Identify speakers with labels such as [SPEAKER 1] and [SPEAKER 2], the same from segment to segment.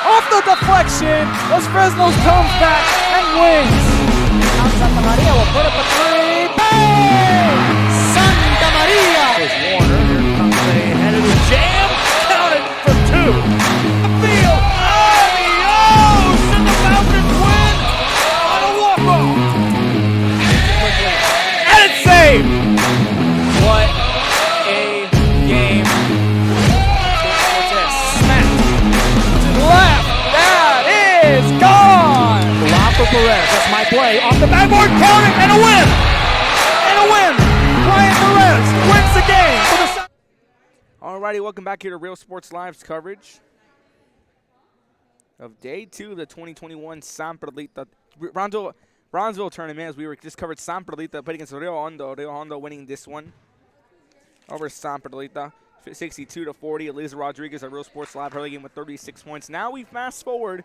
[SPEAKER 1] off the deflection. Los Fresnos comes back and wins. Now Santa Maria will put up a three. Bang! Santa Maria!
[SPEAKER 2] There's Warner. Here comes ahead of the jam. Counted for two. The field. Adios! And the Falcons win on a walk-off. And it's saved. What a game. What's this? Smack.
[SPEAKER 1] To the left. That is gone.
[SPEAKER 2] Lob for Perez. That's my play. Off the backboard. Count it. And a win.
[SPEAKER 1] And a win. Brian Perez wins the game for the.
[SPEAKER 3] Alrighty, welcome back here to Real Sports Live's coverage of Day 2 of the 2021 San Perlita Brownsville Tournament. As we were just covered, San Perlita played against Rio Hondo. Rio Hondo winning this one over San Perlita, 62-40. Eliza Rodriguez at Real Sports Live early game with 36 points. Now we fast forward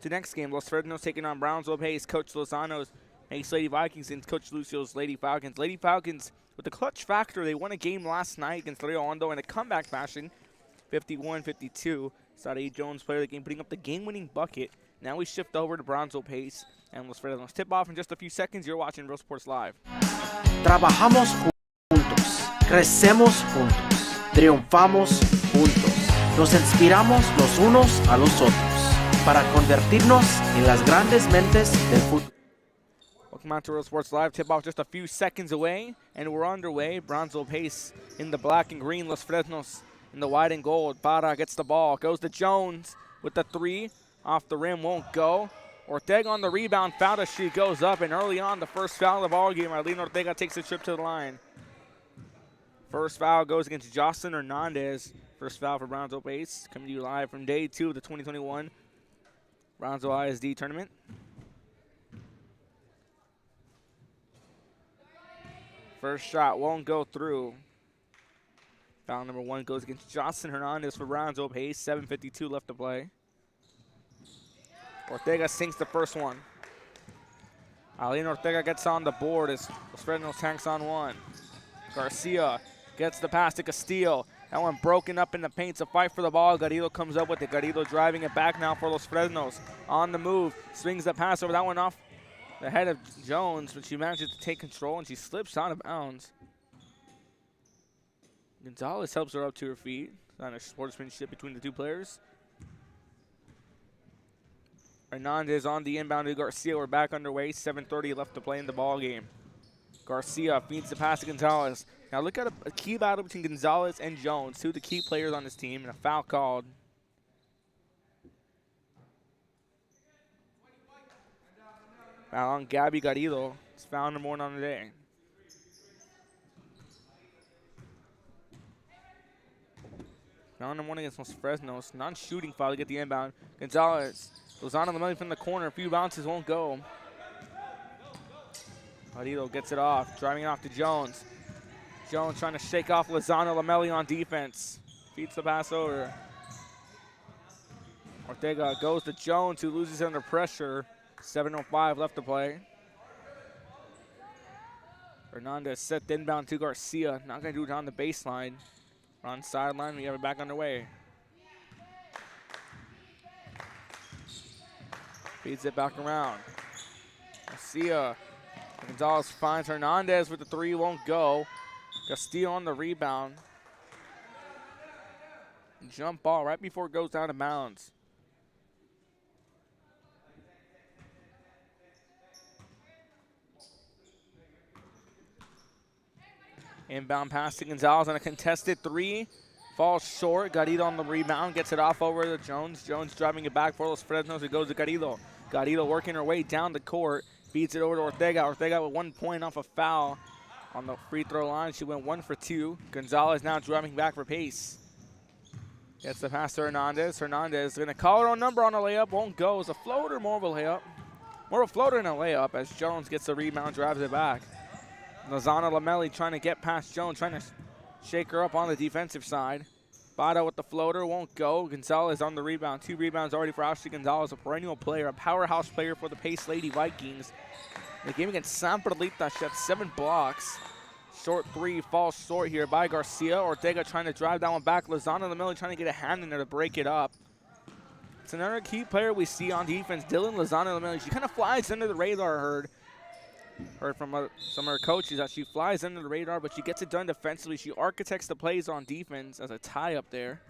[SPEAKER 3] to next game. Los Fresnos taking on Brownsville Pace. Coach Lozano's Pace Lady Vikings and Coach Lucio's Lady Falcons. Lady Falcons, with the clutch factor, they won a game last night against Rio Hondo in a comeback fashion, 51-52. Saudi Jones, player of the game, putting up the game-winning bucket. Now we shift over to Brownsville Pace and Los Fresnos. Tip off in just a few seconds. You're watching Real Sports Live.
[SPEAKER 4] Trabajamos juntos, crecemos juntos, triunfamos juntos. Nos inspiramos los unos a los otros para convertirnos en las grandes mentes del futuro.
[SPEAKER 3] Welcome out to Real Sports Live. Tip off just a few seconds away, and we're underway. Brownsville Pace in the black and green. Los Fresnos in the white and gold. Para gets the ball. Goes to Jones with the three. Off the rim, won't go. Ortega on the rebound. Foul as she goes up, and early on, the first foul of the ball game. Arlene Ortega takes a trip to the line. First foul goes against Jocelyn Hernandez. First foul for Brownsville Pace. Coming to you live from Day 2 of the 2021 Brownsville BISD Tournament. First shot won't go through. Foul number 1 goes against Jocelyn Hernandez for Brownsville Pace. 7:52 left to play. Ortega sinks the first one. Alina Ortega gets on the board as Los Fresnos tanks on one. Garcia gets the pass to Castillo. That one broken up in the paint to fight for the ball. Garrido comes up with it. Garrido driving it back now for Los Fresnos. On the move, swings the pass over. That one off the head of Jones, but she manages to take control and she slips out of bounds. Gonzalez helps her up to her feet. Not a sportsmanship between the two players. Hernandez on the inbound to Garcia. We're back underway. 7:30 left to play in the ball game. Garcia feeds the pass to Gonzalez. Now look at a key battle between Gonzalez and Jones, two of the key players on this team, and a foul called. Foul on Gabby Garrido. It's foul number 1 on the day. Foul number 1 against Los Fresnos. Non-shooting foul to get the inbound. Gonzalez goes on the money from the corner. A few bounces won't go. Garrido gets it off, driving it off to Jones. Jones trying to shake off Lozano Lamelli on defense. Feeds the pass over. Ortega goes to Jones, who loses under pressure. 7:05 left to play. Hernandez set the inbound to Garcia. Not going to do it on the baseline. We're on sideline. We have it back underway. Feeds it back around. Garcia. Gonzalez finds Hernandez with the three. Won't go. Castillo on the rebound. Jump ball right before it goes out of bounds. Inbound pass to Gonzalez on a contested three. Falls short. Garrido on the rebound. Gets it off over to Jones. Jones driving it back for Los Fresnos. It goes to Garrido. Garrido working her way down the court. Feeds it over to Ortega. Ortega with 1 point off a foul on the free throw line. She went 1 for 2. Gonzalez now driving back for pace. Gets the pass to Hernandez. Hernandez going to call her own number on a layup. Won't go. It's a floater, more of a layup. More of a floater than a layup as Jones gets the rebound, drives it back. Lozano Lamelli trying to get past Jones, trying to shake her up on the defensive side. Bada with the floater, won't go. Gonzalez on the rebound. 2 rebounds already for Ashley Gonzalez, a perennial player, a powerhouse player for the Pace Lady Vikings. In the game against San Perlita, she had 7 blocks. Short three falls short here by Garcia. Ortega trying to drive that one back. Lozano Lamelli trying to get a hand in there to break it up. It's another key player we see on defense, Dylan Lozano. She kind of flies under the radar, heard from some of her coaches that she flies under the radar, but she gets it done defensively. She architects the plays on defense as a tie up there.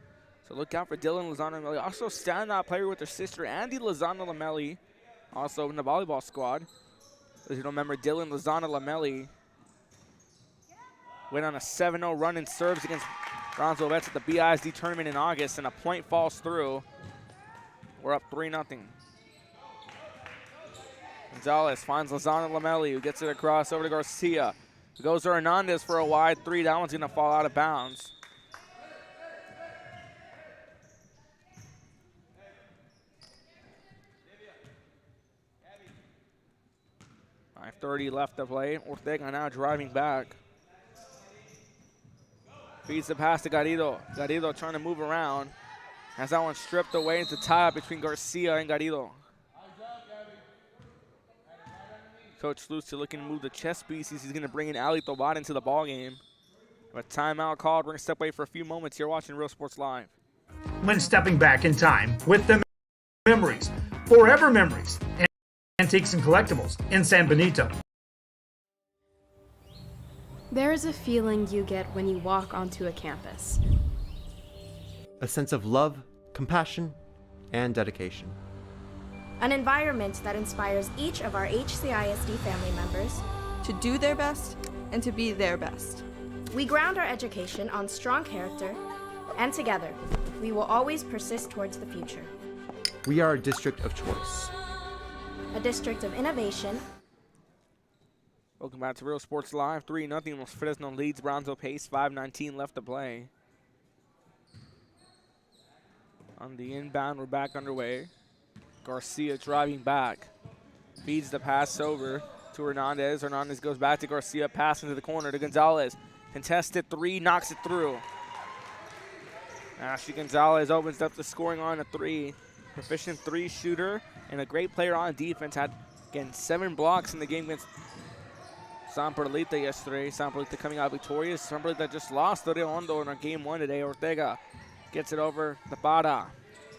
[SPEAKER 3] So look out for Dylan Lozano. Also standout player with her sister, Andy Lozano Lamelli, also in the volleyball squad. As you don't remember, Dylan Lozano Lamelli went on a 7-0 run in serves against Brownsville Vets at the BISD Tournament in August, and a point falls through. We're up 3-0. Gonzalez finds Lozano Lamelli, who gets it across over to Garcia. Goes to Hernandez for a wide three. That one's going to fall out of bounds. .5:30 left to play. Ortega now driving back. Feeds the pass to Garrido. Garrido trying to move around. Has that one stripped away into tie up between Garcia and Garrido. Coach Lucy looking to move the chess pieces. He's going to bring in Ali Tobar into the ball game. A timeout called. We're going to step away for a few moments here watching Real Sports Live.
[SPEAKER 5] When stepping back in time with the memories, forever memories, antiques and collectibles in San Benito.
[SPEAKER 6] There is a feeling you get when you walk onto a campus.
[SPEAKER 7] A sense of love, compassion, and dedication.
[SPEAKER 6] An environment that inspires each of our HCISD family members
[SPEAKER 8] to do their best and to be their best.
[SPEAKER 6] We ground our education on strong character, and together, we will always persist towards the future.
[SPEAKER 7] We are a district of choice.
[SPEAKER 6] A district of innovation.
[SPEAKER 3] Welcome back to Real Sports Live. 3-0. Los Fresno leads Brownsville Pace. 5:19 left to play. On the inbound, we're back underway. Garcia driving back. Feeds the pass over to Hernandez. Hernandez goes back to Garcia. Pass into the corner to Gonzalez. Contested three, knocks it through. Ashley Gonzalez opens up the scoring on a three. Proficient three shooter and a great player on defense. Had, again, 7 blocks in the game against San Perlita yesterday. San Perlita coming out victorious. San Perlita just lost to Rio Hondo in our game 1 today. Ortega gets it over to Bada.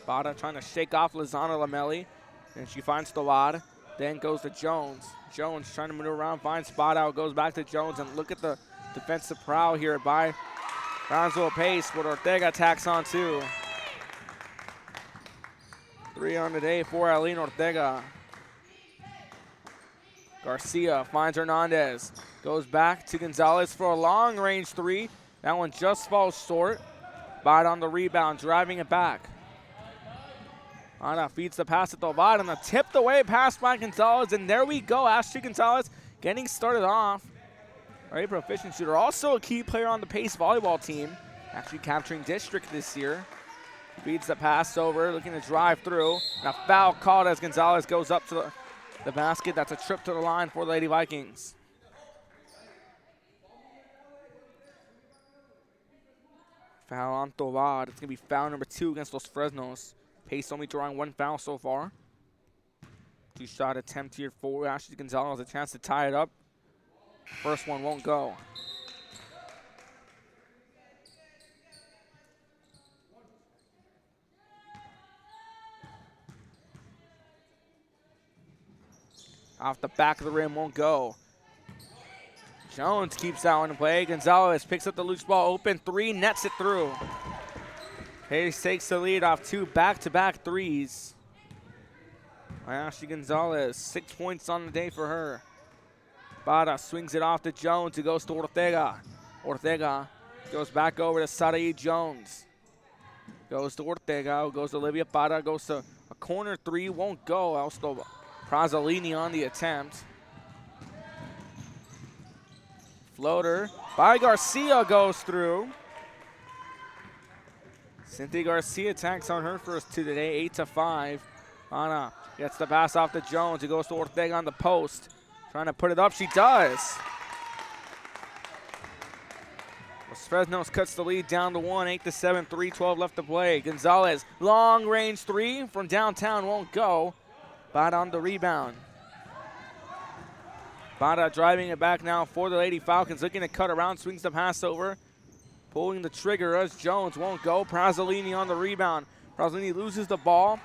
[SPEAKER 3] Bada trying to shake off Lozano Lamelli, and she finds Tovar. Then goes to Jones. Jones trying to maneuver around, finds Bada, goes back to Jones, and look at the defensive prowl here by Brownsville Pace, what Ortega tacks on too. 3 on the day for Aileen Ortega. Garcia finds Hernandez, goes back to Gonzalez for a long range three. That one just falls short. Bada on the rebound, driving it back. Ana feeds the pass to Tovar, and a tipped away pass by Gonzalez, and there we go. Ashley Gonzalez getting started off. Very proficient shooter, also a key player on the Pace volleyball team, actually capturing district this year. Feeds the pass over, looking to drive through, and a foul called as Gonzalez goes up to the basket. That's a trip to the line for the Lady Vikings. Foul on Tovar. It's going to be foul number 2 against Los Fresnos. Pace only drawing 1 foul so far. 2-shot attempt here for Ashley Gonzalez. A chance to tie it up. First one won't go. Off the back of the rim, won't go. Jones keeps that one in play. Gonzalez picks up the loose ball, open three, nets it through. Pace takes the lead off 2 back-to-back threes. Ashley Gonzalez, 6 points on the day for her. Bada swings it off to Jones, who goes to Ortega. Ortega goes back over to Sarai Jones. Goes to Ortega, who goes to Olivia Bada, goes to a corner three, won't go. Also Prazzolini on the attempt. Floater by Garcia goes through. Cynthia Garcia attacks on her first 2 today, 8-5. Ana gets the pass off to Jones, who goes to Ortega on the post. Trying to put it up, she does. Los Fresnos cuts the lead down to 1, 8-7, 3:12 left to play. Gonzalez, long range three from downtown, won't go. Bada on the rebound. Bada driving it back now for the Lady Falcons, looking to cut around, swings the pass over. Pulling the trigger as Jones won't go. Prazzolini on the rebound. Prazzolini loses the ball.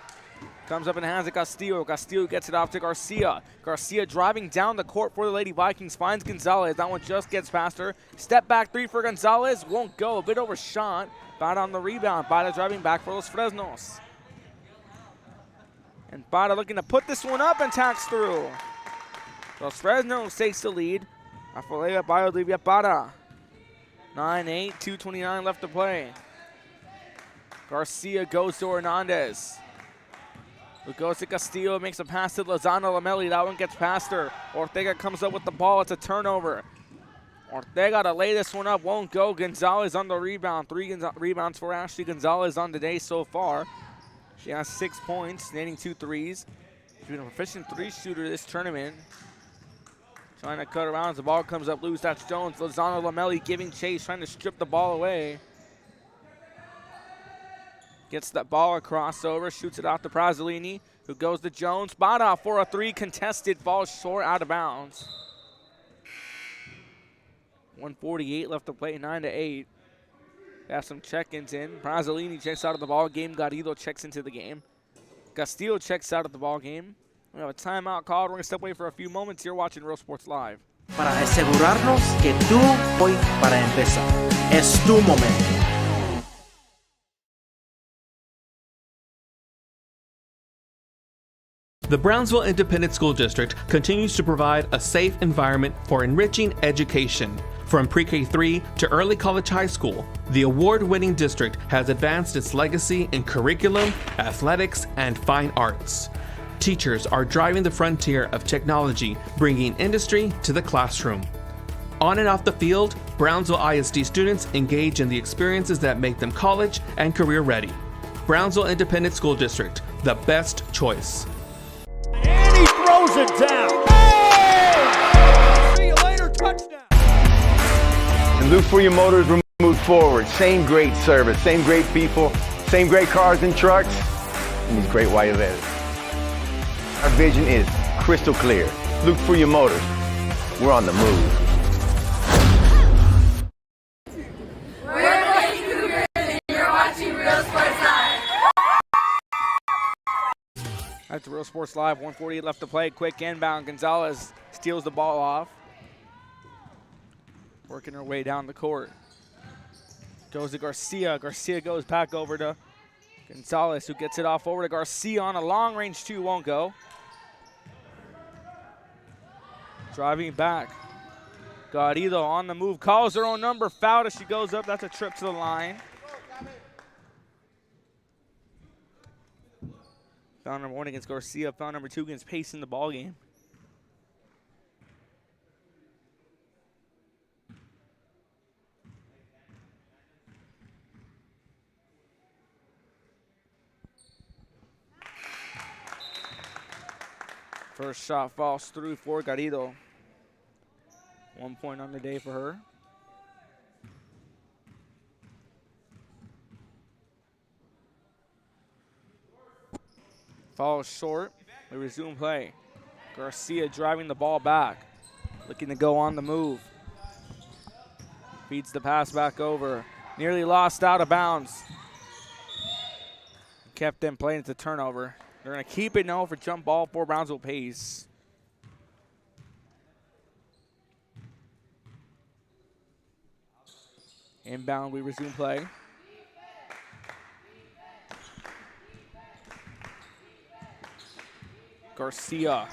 [SPEAKER 3] Comes up and has it, Castillo. Castillo gets it off to Garcia. Garcia driving down the court for the Lady Vikings. Finds Gonzalez. That one just gets past her. Step back three for Gonzalez. Won't go. A bit overshot. Bada on the rebound. Bada driving back for Los Fresnos. And Bada looking to put this one up and tacks through. Los Fresnos takes the lead. Afolega by Olivia Bada. 9-8, 2:29 left to play. Garcia goes to Hernandez. Who goes to Castillo, makes a pass to Lozano Lamelli. That one gets past her. Ortega comes up with the ball. It's a turnover. Ortega to lay this one up, won't go. Gonzalez on the rebound. 3 rebounds for Ashley Gonzalez on the day so far. She has 6 points, netting 2 threes. She's been a proficient 3 shooter this tournament. Trying to cut around as the ball comes up loose. That's Jones. Lozano Lamelli giving chase, trying to strip the ball away. Gets that ball across over, shoots it off to Prazzolini, who goes to Jones. Bada for a 3, contested, falls short, out of bounds. 1:48 left to play, 9-8. Have some check-ins in. Prazzolini checks out of the ball game. Garrido checks into the game. Castillo checks out of the ball game. We have a timeout called. We're going to step away for a few moments. You're watching Real Sports Live.
[SPEAKER 4] Para asegurarnos que tú hoy para empezar. Es tu momento.
[SPEAKER 9] The Brownsville Independent School District continues to provide a safe environment for enriching education. From pre-K3 to early college high school, the award-winning district has advanced its legacy in curriculum, athletics, and fine arts. Teachers are driving the frontier of technology, bringing industry to the classroom. On and off the field, Brownsville ISD students engage in the experiences that make them college and career ready. Brownsville Independent School District, the best choice.
[SPEAKER 2] And he throws it down. Hey! See you later, touchdown.
[SPEAKER 10] And Luke for your motors, we're moved forward. Same great service, same great people, same great cars and trucks, and these great white letters. Our vision is crystal clear. Luke for your motors. We're on the move.
[SPEAKER 11] We're the Lady Cougars, and you're watching Real Sports Live.
[SPEAKER 3] That's Real Sports Live, 1:48 left to play. Quick inbound. Gonzalez steals the ball off. Working her way down the court. Goes to Garcia. Garcia goes back over to Gonzalez, who gets it off over to Garcia on a long range 2, won't go. Driving back. Garrido on the move, calls her own number, fouled as she goes up. That's a trip to the line. Foul number 1 against Garcia, foul number 2 against Pace in the ball game. First shot falls through for Garrido. 1 point on the day for her. Falls short. We resume play. Garcia driving the ball back. Looking to go on the move. Feeds the pass back over. Nearly lost out of bounds. Kept them playing. It's a turnover. They're going to keep it now for jump ball for Brownsville Pace. Inbound, we resume play. Garcia.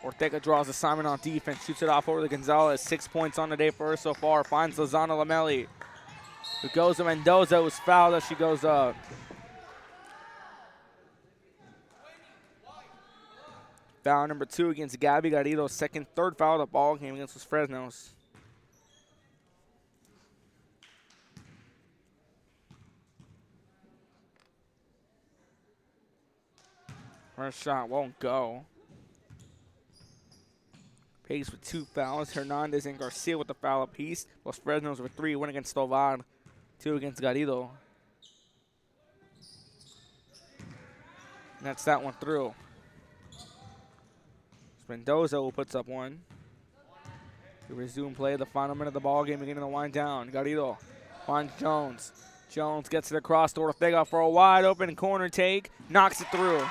[SPEAKER 3] Ortega draws assignment on defense, shoots it off over to Gonzalez. 6 points on the day for her so far. Finds Lozano Lamelli, who goes to Mendoza, who's fouled as she goes up. Foul number 2 against Gabby Garrido. Second, third foul of the ball game against Los Fresnos. First shot won't go. Pace with 2 fouls. Hernandez and Garcia with the foul apiece. Los Fresnos with 3. 1 against Tovar. 2 against Garrido. And that's that one through. Mendoza who puts up 1. We resume play. The final minute of the ball game, beginning to wind down. Garrido finds Jones. Jones gets it across to Ortega for a wide open corner take. Knocks it through.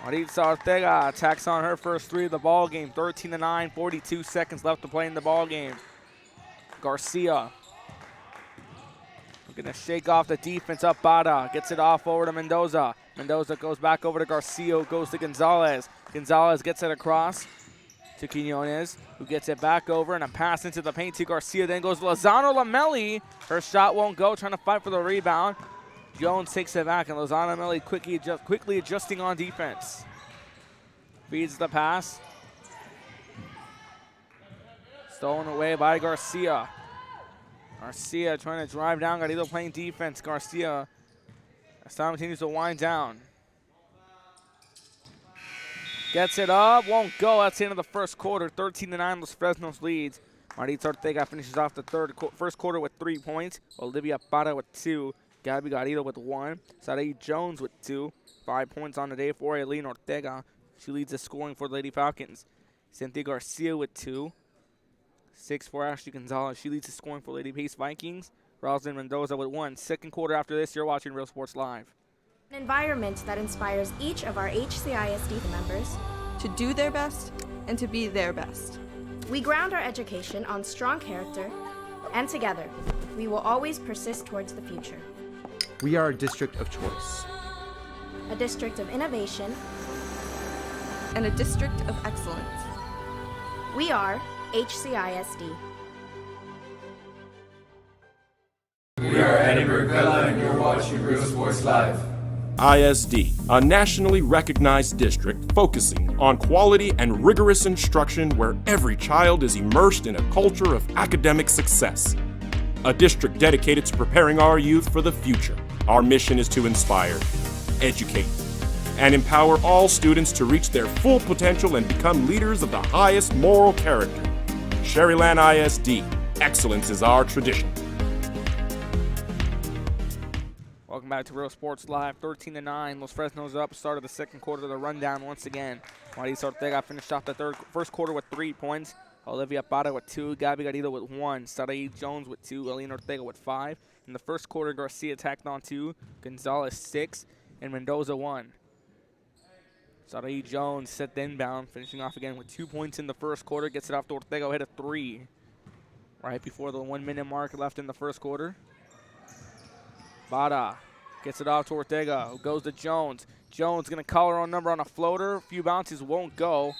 [SPEAKER 3] Maritza Ortega attacks on her first three of the ball game. 13-9, 42 seconds left to play in the ball game. Garcia gonna shake off the defense up. Bada gets it off over to Mendoza. Mendoza goes back over to Garcia, goes to Gonzalez. Gonzalez gets it across to Quinones, who gets it back over, and a pass into the paint to Garcia. Then goes Lozano Lamelli. Her shot won't go, trying to fight for the rebound. Jones takes it back, and Lozano Lamelli quickly adjusting on defense. Feeds the pass. Stolen away by Garcia. Garcia trying to drive down. Garrido playing defense. Garcia as time continues to wind down. Gets it up, won't go. That's the end of the first quarter. 13-9, Los Fresnos leads. Maritza Ortega finishes off the first quarter with 3 points. Olivia Parra with 2. Gabby Garrido with 1. Sarai Jones with 2. 5 points on the day for Eileen Ortega. She leads the scoring for the Lady Falcons. Cynthia Garcia with 2. 6 for Ashley Gonzalez. She leads the scoring for Lady Pace Vikings. Rosalind Mendoza with 1. Second quarter after this, you're watching Real Sports Live.
[SPEAKER 6] An environment that inspires each of our HCISD members
[SPEAKER 8] to do their best and to be their best.
[SPEAKER 6] We ground our education on strong character, and together, we will always persist towards the future.
[SPEAKER 7] We are a district of choice.
[SPEAKER 6] A district of innovation,
[SPEAKER 8] And a district of excellence.
[SPEAKER 6] we are HCISD.
[SPEAKER 12] We are Eddie Burkella and you're watching Real Sports Live.
[SPEAKER 13] ISD, a nationally recognized district focusing on quality and rigorous instruction where every child is immersed in a culture of academic success. A district dedicated to preparing our youth for the future. Our mission is to inspire, educate, and empower all students to reach their full potential and become leaders of the highest moral character. Sherryland ISD, excellence is our tradition.
[SPEAKER 3] Welcome back to Real Sports Live. 13-9. Los Fresnos up. Start of the second quarter. The rundown once again. Maritza Ortega finished off the first quarter with 3 points. Olivia Parra with 2. Gabby Garrido with 1. Sarai Jones with 2. Eileen Ortega with 5. In the first quarter, Garcia tacked on 2. Gonzalez 6. And Mendoza 1. Sarai Jones set the inbound, finishing off again with 2 points in the first quarter. Gets it off to Ortega, hit a 3 right before the 1 minute mark left in the first quarter. Bada gets it off to Ortega, who goes to Jones. Jones going to call her own number on a floater. A few bounces won't go.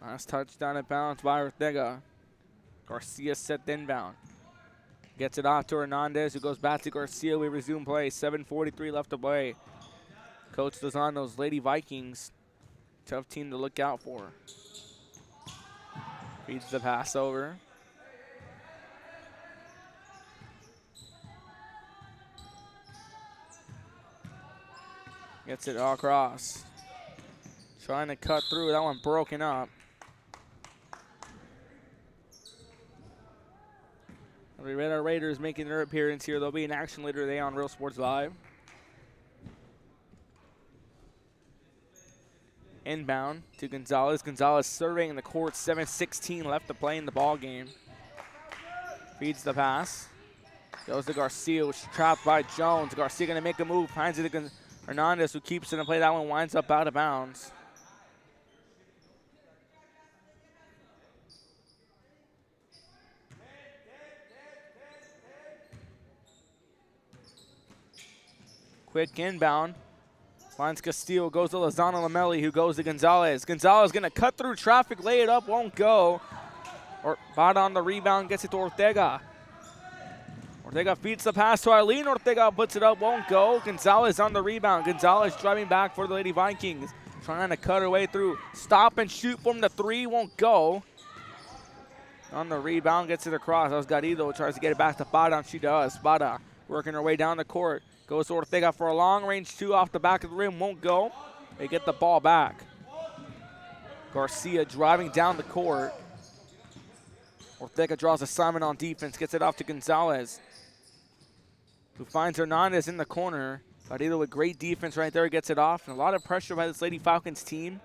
[SPEAKER 3] Nice touchdown at bounds by Ortega. Garcia set the inbound. Gets it off to Hernandez, who goes back to Garcia. We resume play. 7:43 left to play. Coach Lozano's Lady Vikings. Tough team to look out for. Feeds the pass over. Gets it all across. Trying to cut through. That one broken up. The Red Raiders making their appearance here. They'll be in action later today on Real Sports Live. Inbound to Gonzalez. Gonzalez surveying the court. 7:16 left to play in the ball game. Feeds the pass. Goes to Garcia, which is trapped by Jones. Garcia going to make a move. Finds it to Hernandez, who keeps it in play. That one winds up out of bounds. Quick inbound. Finds Castillo, goes to Lozano Lamelli, who goes to Gonzalez. Gonzalez going to cut through traffic, lay it up, won't go. Or Bada on the rebound, gets it to Ortega. Ortega feeds the pass to Eileen. Ortega puts it up, won't go. Gonzalez on the rebound. Gonzalez driving back for the Lady Vikings. Trying to cut her way through. Stop and shoot from the 3, won't go. On the rebound, gets it across. That was Garrido, tries to get it back to Bada, and she does. Bada working her way down the court. Goes to Ortega for a long-range 2 off the back of the rim, won't go. They get the ball back. Garcia driving down the court. Ortega draws assignment on defense, gets it off to Gonzalez, who finds Hernandez in the corner. Garrido with great defense right there, gets it off. And a lot of pressure by this Lady Falcons team.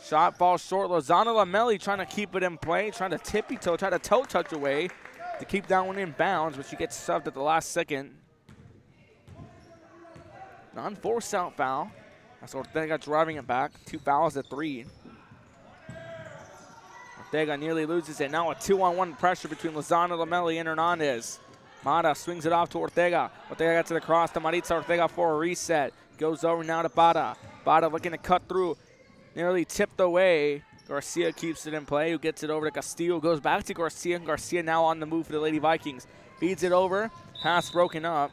[SPEAKER 3] Shot falls short. Lozano Lamelli trying to keep it in play, trying to tippy-toe, try to toe touch away to keep that one in bounds, but she gets subbed at the last second. Non-forced out foul. That's Ortega driving it back. 2 fouls at 3. Ortega nearly loses it. Now a 2-on-1 pressure between Lozano, Lamelli, and Hernandez. Mata swings it off to Ortega. Ortega gets it across to Maritza Ortega for a reset. Goes over now to Bada. Bada looking to cut through. Nearly tipped away. Garcia keeps it in play. Who gets it over to Castillo. Goes back to Garcia. And Garcia now on the move for the Lady Vikings. Feeds it over. Pass broken up.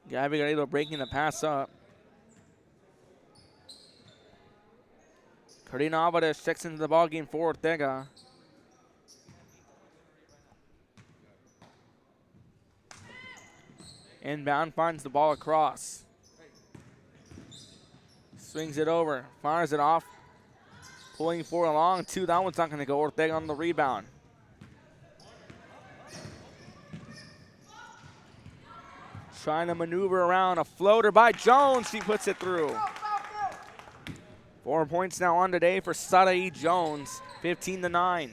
[SPEAKER 3] Gabby Garrido breaking the pass up. Karina Alvarez checks into the ballgame for Ortega. Inbound, finds the ball across. Swings it over, fires it off. Pulling for a long 2, that one's not going to go. Ortega on the rebound. Trying to maneuver around, a floater by Jones, she puts it through. 4 points now on today for Sarai Jones, 15-9.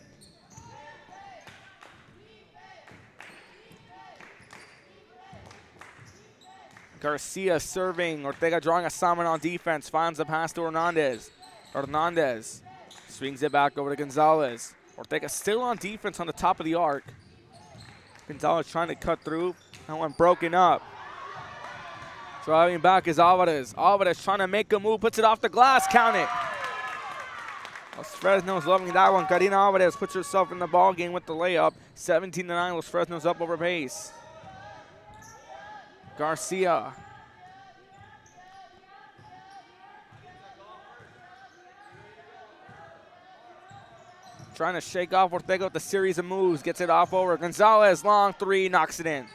[SPEAKER 3] Garcia serving, Ortega drawing assignment on defense, finds the pass to Hernandez. Hernandez swings it back over to Gonzalez. Ortega still on defense on the top of the arc. Gonzalez trying to cut through, that one broken up. Driving back is Alvarez. Alvarez trying to make a move, puts it off the glass, count it. Los Fresnos loving that one. Karina Alvarez puts herself in the ball game with the layup. 17-9, Los Fresnos up over pace. Garcia. Trying to shake off Ortega with a series of moves. Gets it off over. Gonzalez, long 3, knocks it in.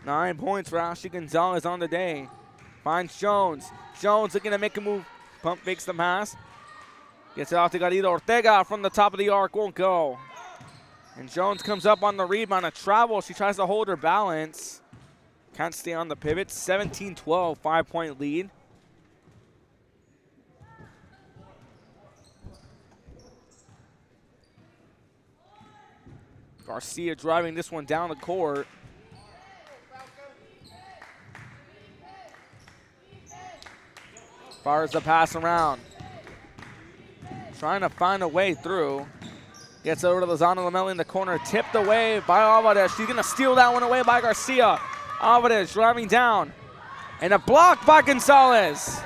[SPEAKER 3] Nine points for Ashley Gonzalez on the day. Finds Jones. Jones looking to make a move. Pump fakes the pass. Gets it off to Garrido. Ortega from the top of the arc, won't go. And Jones comes up on the rebound. A travel. She tries to hold her balance. Can't stay on the pivot. 17-12, 5-point lead. Garcia driving this one down the court. Fires the pass around. Trying to find a way through. Gets over to Lozano Lamelli in the corner. Tipped away by Alvarez. She's going to steal that one away by Garcia. Alvarez driving down. And a block by Gonzalez.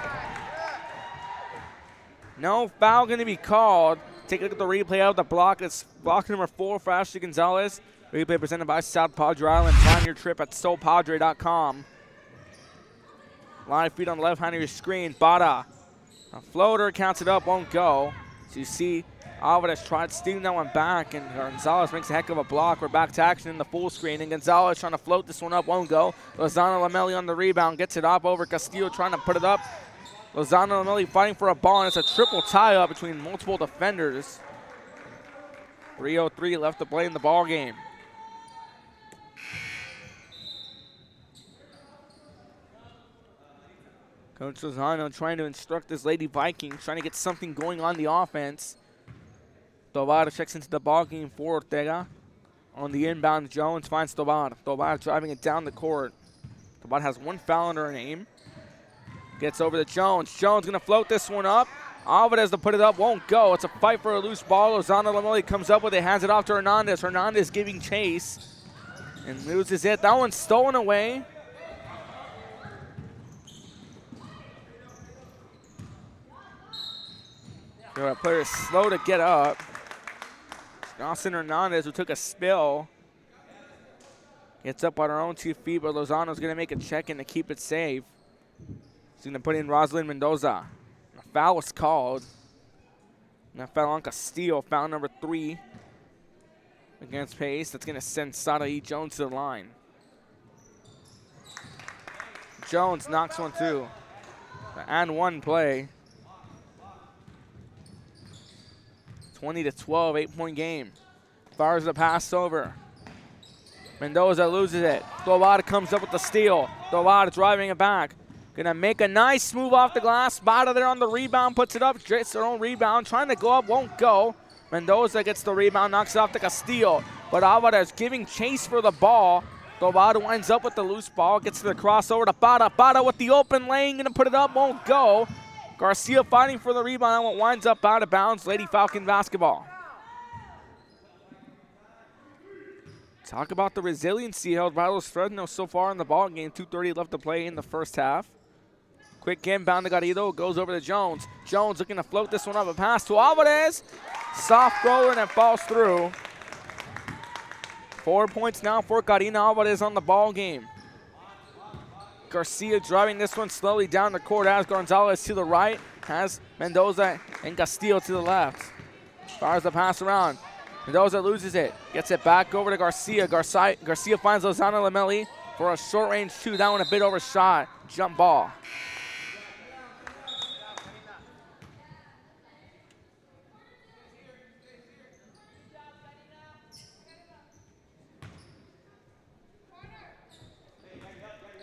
[SPEAKER 3] No foul going to be called. Take a look at the replay of the block. It's block number 4 for Ashley Gonzalez. Replay presented by South Padre Island. Plan your trip at SoPadre.com. Live feed on the left hand of your screen. Bada. A floater, counts it up, won't go. So you see Alvarez tried stealing that one back, and Gonzalez makes a heck of a block. We're back to action in the full screen, and Gonzalez trying to float this one up, won't go. Lozano Lamelli on the rebound, gets it up over Castillo, trying to put it up. Lozano Lamelli fighting for a ball, and it's a triple tie-up between multiple defenders. 3:03 left to play in the ball game. Coach Lozano trying to instruct his Lady Vikings, trying to get something going on the offense. Tovar checks into the ball game for Ortega. On the inbound, Jones finds Tovar. Tovar driving it down the court. Tovar has 1 foul under her name. Gets over to Jones. Jones going to float this one up. Alvarez to put it up, won't go. It's a fight for a loose ball. Lozano Lamelli comes up with it, hands it off to Hernandez. Hernandez giving chase and loses it. That one's stolen away. The player is slow to get up. Austin Hernandez, who took a spill, gets up on her own 2 feet, but Lozano's going to make a check-in to keep it safe. She's going to put in Rosalind Mendoza. A foul was called. And that foul on Castillo, foul number 3 against Pace. That's going to send Sarai Jones to the line. Jones knocks one through. And 1 play. 20-12, 8-point game. Fires the pass over. Mendoza loses it. Tovar comes up with the steal. Tovar driving it back. Gonna make a nice move off the glass. Bada there on the rebound, puts it up, gets their own rebound. Trying to go up, won't go. Mendoza gets the rebound, knocks it off to Castillo. But Alvarez giving chase for the ball. Tobar winds up with the loose ball, gets to the crossover to Para. Para with the open lane, gonna put it up, won't go. Garcia fighting for the rebound, and winds up out of bounds. Lady Falcon basketball. Talk about the resiliency held by Los Fresnos so far in the ball game. 2:30 left to play in the first half. Quick inbound to Garrido, goes over to Jones. Jones looking to float this one up, a pass to Alvarez. Soft roller and it falls through. 4 points now for Karina Alvarez on the ball game. Garcia driving this one slowly down the court, has Gonzalez to the right, has Mendoza and Castillo to the left. Fires the pass around. Mendoza loses it, gets it back over to Garcia. Garcia finds Lozano Lamelli for a short range two. That one a bit overshot. Jump ball.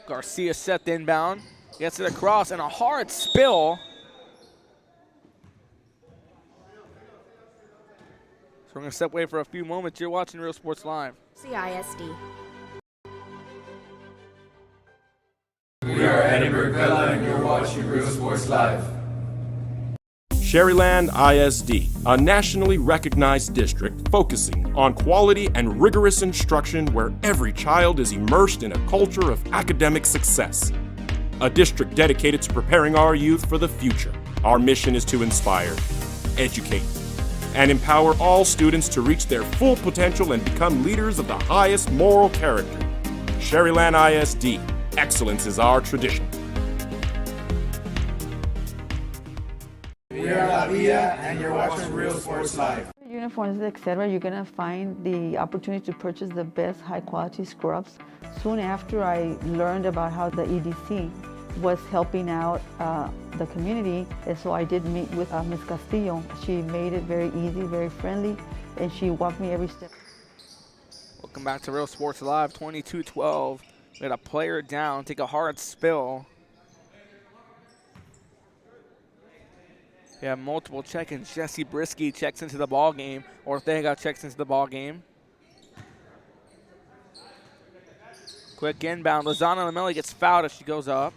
[SPEAKER 3] Garcia set the inbound, gets it across, and a hard spill. So we're going to step away for a few moments. You're watching Real Sports Live.
[SPEAKER 6] CISD.
[SPEAKER 12] We are Edinburgh Villa and you're watching Real Sports Live.
[SPEAKER 13] Sherryland ISD, a nationally recognized district focusing on quality and rigorous instruction where every child is immersed in a culture of academic success. A district dedicated to preparing our youth for the future. Our mission is to inspire, educate, and empower all students to reach their full potential and become leaders of the highest moral character. Sherryland ISD, excellence is our tradition.
[SPEAKER 12] We are La Villa and you're watching Real Sports Live.
[SPEAKER 14] Uniforms, etc., you're going to find the opportunity to purchase the best high-quality scrubs. Soon after I learned about how the EDC was helping out the community, and so I did meet with Ms. Castillo. She made it very easy, very friendly, and she walked me every step.
[SPEAKER 3] Welcome back to Real Sports Live, 22-12. We had a player down, take a hard spill. We have multiple check-ins. Jesse Brisky checks into the ball game. Ortega checks into the ball game. Quick inbound. Lozano Lamelli gets fouled if she goes up.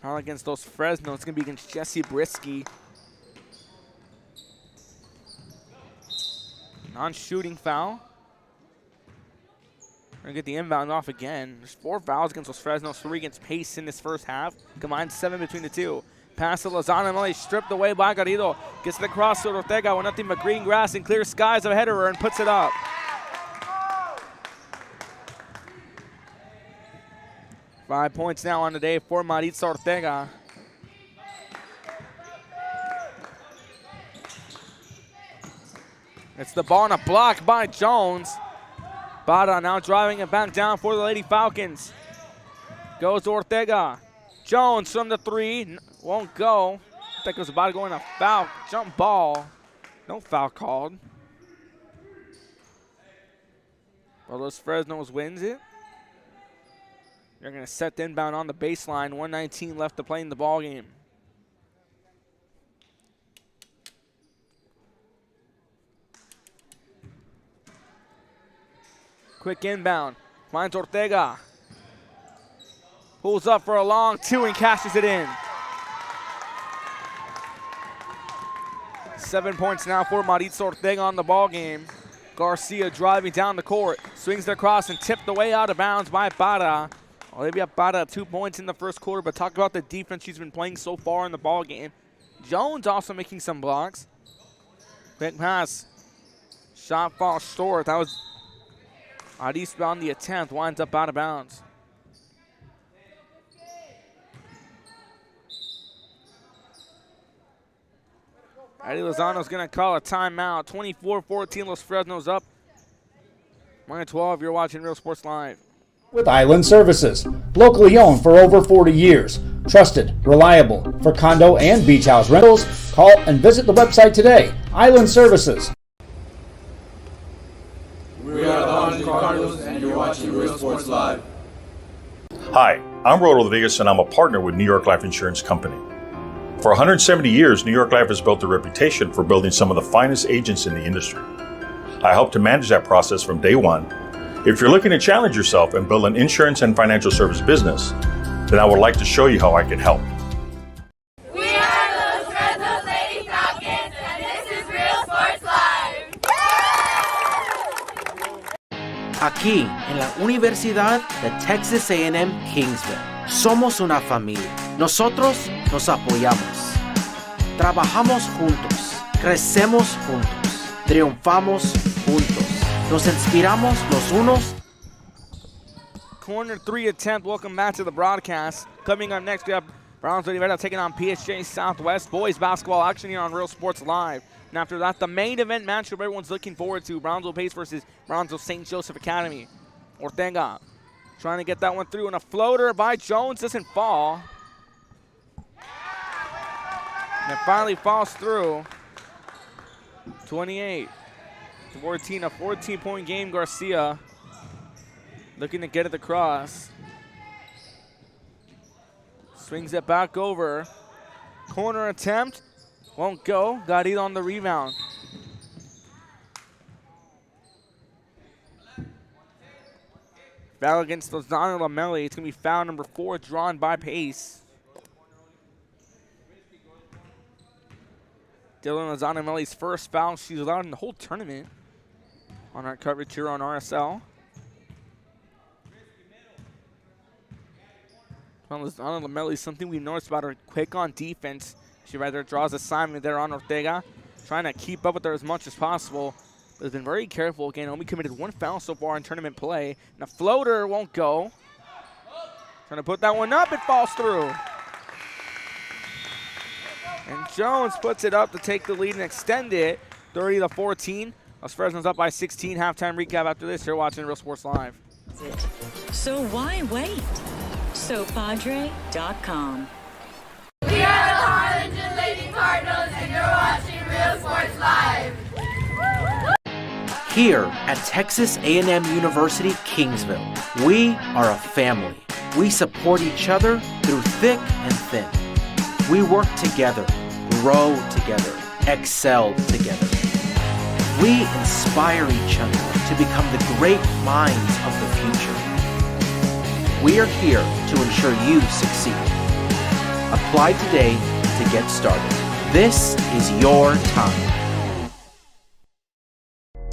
[SPEAKER 3] Foul against those Fresno. It's going to be against Jesse Brisky. Non-shooting foul. We're going to get the inbound off again. There's 4 fouls against those Fresno, 3 against Pace in this first half. Combined 7 between the two. Pass to Lozano Lamelli, stripped away by Garrido. Gets to the cross to Ortega with nothing but green grass and clear skies ahead of her and puts it up. Five points now on the day for Maritza Ortega. It's the ball on a block by Jones. Bada now driving it back down for the Lady Falcons. Goes to Ortega. Jones from the 3, won't go. I think it was about to go in a foul, jump ball. No foul called. Well, Los Fresnos wins it. They're going to set the inbound on the baseline. 1:19 left to play in the ball game. Quick inbound. Finds Ortega. Pulls up for a long 2 and cashes it in. 7 points now for Maritza Ortega on the ball game. Garcia driving down the court. Swings it across and tipped away out of bounds by Para. Olivia Para, 2 points in the first quarter, but talk about the defense she's been playing so far in the ball game. Jones also making some blocks. Quick pass. Shot falls short. That was Arispe on the attempt, winds up out of bounds. Eddie Lozano's going to call a timeout. 24-14, Los Fresnos up. 1-12, you're watching Real Sports Live.
[SPEAKER 15] With Island Services, locally owned for over 40 years. Trusted, reliable, for condo and beach house rentals. Call and visit the website today. Island Services.
[SPEAKER 12] We are the Carlos and you're watching Real Sports Live.
[SPEAKER 16] Hi, I'm Rod Rodriguez and I'm a partner with New York Life Insurance Company. For 170 years, New York Life has built a reputation for building some of the finest agents in the industry. I help to manage that process from day one. If you're looking to challenge yourself and build an insurance and financial service business, then I would like to show you how I can help.
[SPEAKER 11] We are the Fresnos Lady Falcons, and this is Real Sports Live.
[SPEAKER 4] Aquí, en la Universidad de Texas A&M Kingsville, somos una familia. Nosotros nos apoyamos. Trabajamos juntos. Crecemos juntos. Triunfamos juntos. Nos inspiramos los unos.
[SPEAKER 3] Corner 3 attempt. Welcome back to the broadcast. Coming up next, we have Brownsville taking on PSJ Southwest. Boys basketball action here on Real Sports Live. And after that, the main event matchup everyone's looking forward to, Brownsville Pace versus Brownsville St. Joseph Academy. Ortega trying to get that one through, and a floater by Jones doesn't fall. And it finally falls through. 28-14, a 14-point game. Garcia looking to get it across. Swings it back over. Corner attempt. Won't go. Garrido on the rebound. Foul against Lozano Lamelli. It's going to be foul number 4 drawn by Pace. Dylan Lozano Lamelli's first foul she's allowed in the whole tournament on our coverage here on RSL. Lozano Lamelli, something we've noticed about her, quick on defense. She rather draws assignment there on Ortega, trying to keep up with her as much as possible. But has been very careful. Again, only committed 1 foul so far in tournament play. And a floater won't go. Trying to put that one up, it falls through. And Jones puts it up to take the lead and extend it, 30-14. Los Fresnos up by 16. Halftime recap after this. You're watching Real Sports Live.
[SPEAKER 17] So why wait? SoPadre.com.
[SPEAKER 11] We are the Harlingen Lady Cardinals, and you're watching Real Sports Live.
[SPEAKER 4] Here at Texas A&M University, Kingsville, we are a family. We support each other through thick and thin. We work together, grow together, excel together. We inspire each other to become the great minds of the future. We are here to ensure you succeed. Apply today to get started. This is your time.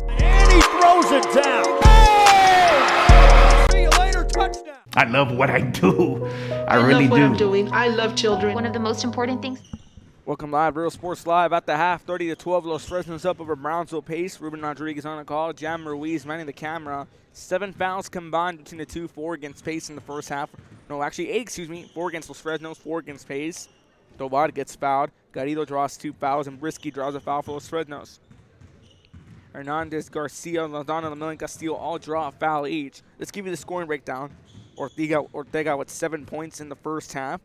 [SPEAKER 2] And he throws it down. Hey! See you later, touchdown.
[SPEAKER 18] I love what I do. I really
[SPEAKER 19] love what
[SPEAKER 18] do.
[SPEAKER 19] I'm doing. I love children.
[SPEAKER 20] One of the most important things.
[SPEAKER 3] Welcome live, Real Sports Live at the half, 30-12. Los Fresnos up over Brownsville Pace. Ruben Rodriguez on the call. Jam Ruiz manning the camera. 7 fouls combined between the two, 4 against Pace in the first half. No, actually 8, 4 against Los Fresnos, 4 against Pace. Tobar gets fouled. Garrido draws 2 fouls, and Brisky draws a foul for Los Fresnos. Hernandez, Garcia, Lozano, Lamelli, and Castillo all draw a foul each. Let's give you the scoring breakdown. Ortega with 7 points in the first half.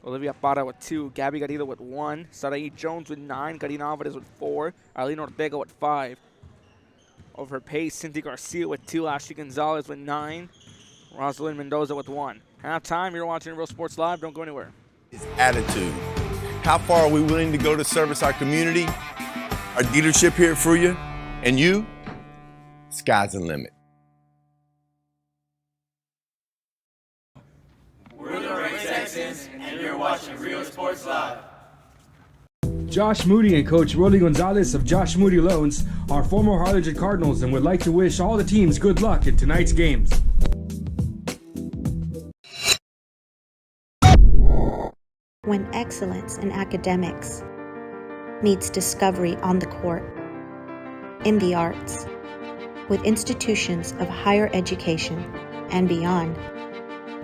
[SPEAKER 3] Olivia Parra with 2, Gabby Garrido with 1, Sarai Jones with 9, Karina Alvarez with 4, Arlene Ortega with 5. Over Pace, Cynthia Garcia with 2, Ashley Gonzalez with 9, Rosalind Mendoza with 1. Halftime, you're watching Real Sports Live. Don't go anywhere.
[SPEAKER 21] It's attitude. How far are we willing to go to service our community, our dealership here for you, and you? Sky's the limit.
[SPEAKER 12] We're the Red Texans, and you're watching Real Sports Live.
[SPEAKER 22] Josh Moody and Coach Rolly Gonzalez of Josh Moody Loans are former Harlingen Cardinals and would like to wish all the teams good luck in tonight's games.
[SPEAKER 23] When excellence in academics meets discovery on the court, in the arts, with institutions of higher education and beyond,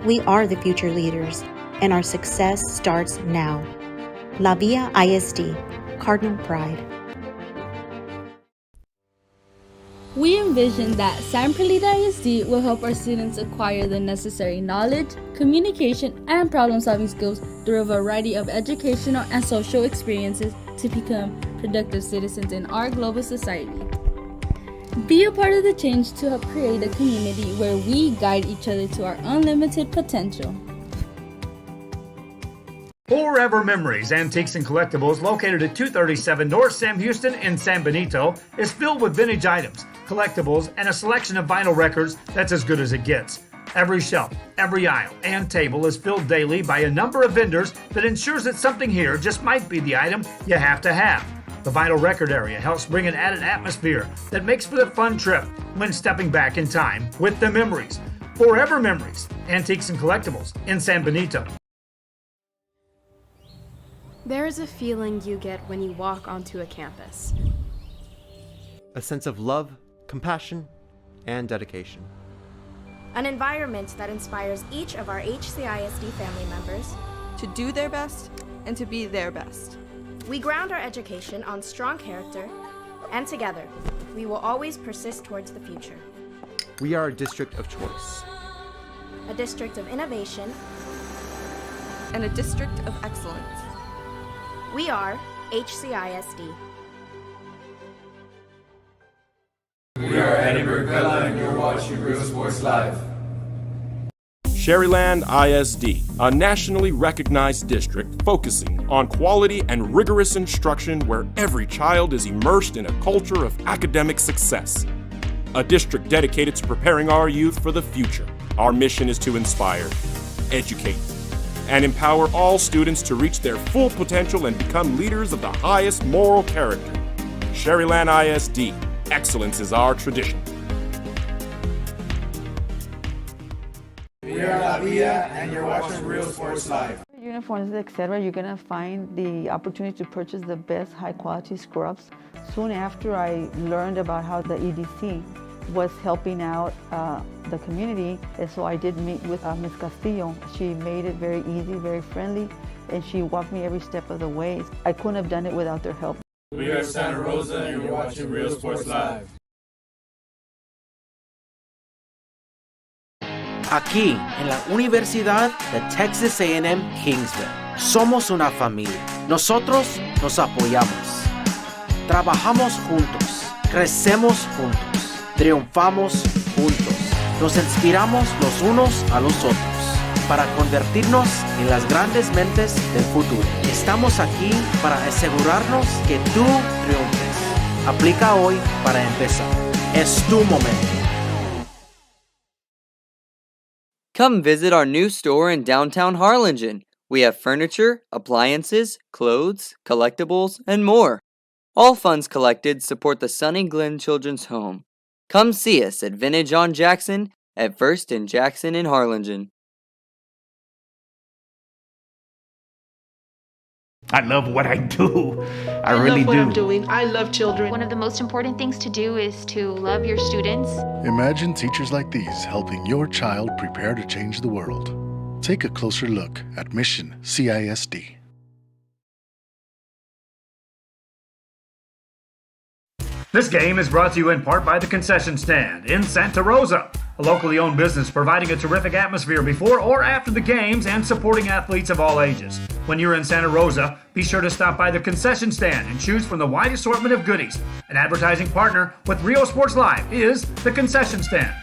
[SPEAKER 23] we are the future leaders, and our success starts now. La Villa ISD, Cardinal Pride.
[SPEAKER 24] We envision that San Perlita ISD will help our students acquire the necessary knowledge, communication, and problem-solving skills through a variety of educational and social experiences to become productive citizens in our global society. Be a part of the change to help create a community where we guide each other to our unlimited potential.
[SPEAKER 15] Forever Memories, Antiques and Collectibles, located at 237 North Sam Houston in San Benito, is filled with vintage items, collectibles, and a selection of vinyl records that's as good as it gets. Every shelf, every aisle, and table is filled daily by a number of vendors that ensures that something here just might be the item you have to have. The vinyl record area helps bring an added atmosphere that makes for the fun trip when stepping back in time with the memories. Forever Memories, Antiques and Collectibles in San Benito.
[SPEAKER 6] There is a feeling you get when you walk onto a campus.
[SPEAKER 7] A sense of love, compassion, and dedication.
[SPEAKER 6] An environment that inspires each of our HCISD family members
[SPEAKER 8] to do their best and to be their best.
[SPEAKER 6] We ground our education on strong character, and together, we will always persist towards the future.
[SPEAKER 7] We are a district of choice.
[SPEAKER 6] A district of innovation
[SPEAKER 8] and a district of excellence.
[SPEAKER 6] We are HCISD.
[SPEAKER 12] We are Edinburgh Villa and you're watching Real Sports Live.
[SPEAKER 13] Sherryland ISD, a nationally recognized district focusing on quality and rigorous instruction where every child is immersed in a culture of academic success. A district dedicated to preparing our youth for the future. Our mission is to inspire, educate, and empower all students to reach their full potential and become leaders of the highest moral character. Sherryland ISD, excellence is our tradition.
[SPEAKER 12] We are La Villa and you're watching Real Sports Live.
[SPEAKER 14] Uniforms, etc., you're gonna find the opportunity to purchase the best high quality scrubs. Soon after I learned about how the EDC was helping out the community, and so I did meet with Ms. Castillo. She made it very easy, very friendly, and she walked me every step of the way. I couldn't have done it without their help.
[SPEAKER 12] We are Santa Rosa and you're watching Real Sports Live.
[SPEAKER 4] Aquí, en la Universidad de Texas A&M Kingsville, somos una familia. Nosotros nos apoyamos. Trabajamos juntos. Crecemos juntos. Triunfamos juntos. Nos inspiramos los unos a los otros para convertirnos en las grandes mentes del futuro. Estamos aquí para asegurarnos que tú triunfes. Aplica hoy para empezar. Es tu momento.
[SPEAKER 1] Come visit our new store in downtown Harlingen. We have furniture, appliances, clothes, collectibles, and more. All funds collected support the Sunny Glen Children's Home. Come see us at Vintage on Jackson at First and Jackson in Harlingen.
[SPEAKER 18] I love what I do. I really
[SPEAKER 5] love what
[SPEAKER 18] do.
[SPEAKER 5] I'm doing. I love children.
[SPEAKER 19] One of the most important things to do is to love your students.
[SPEAKER 20] Imagine teachers like these helping your child prepare to change the world. Take a closer look at Mission CISD.
[SPEAKER 15] This game is brought to you in part by the Concession Stand in Santa Rosa, a locally owned business providing a terrific atmosphere before or after the games and supporting athletes of all ages. When you're in Santa Rosa, be sure to stop by the Concession Stand and choose from the wide assortment of goodies. An advertising partner with Rio Sports Live is the Concession Stand.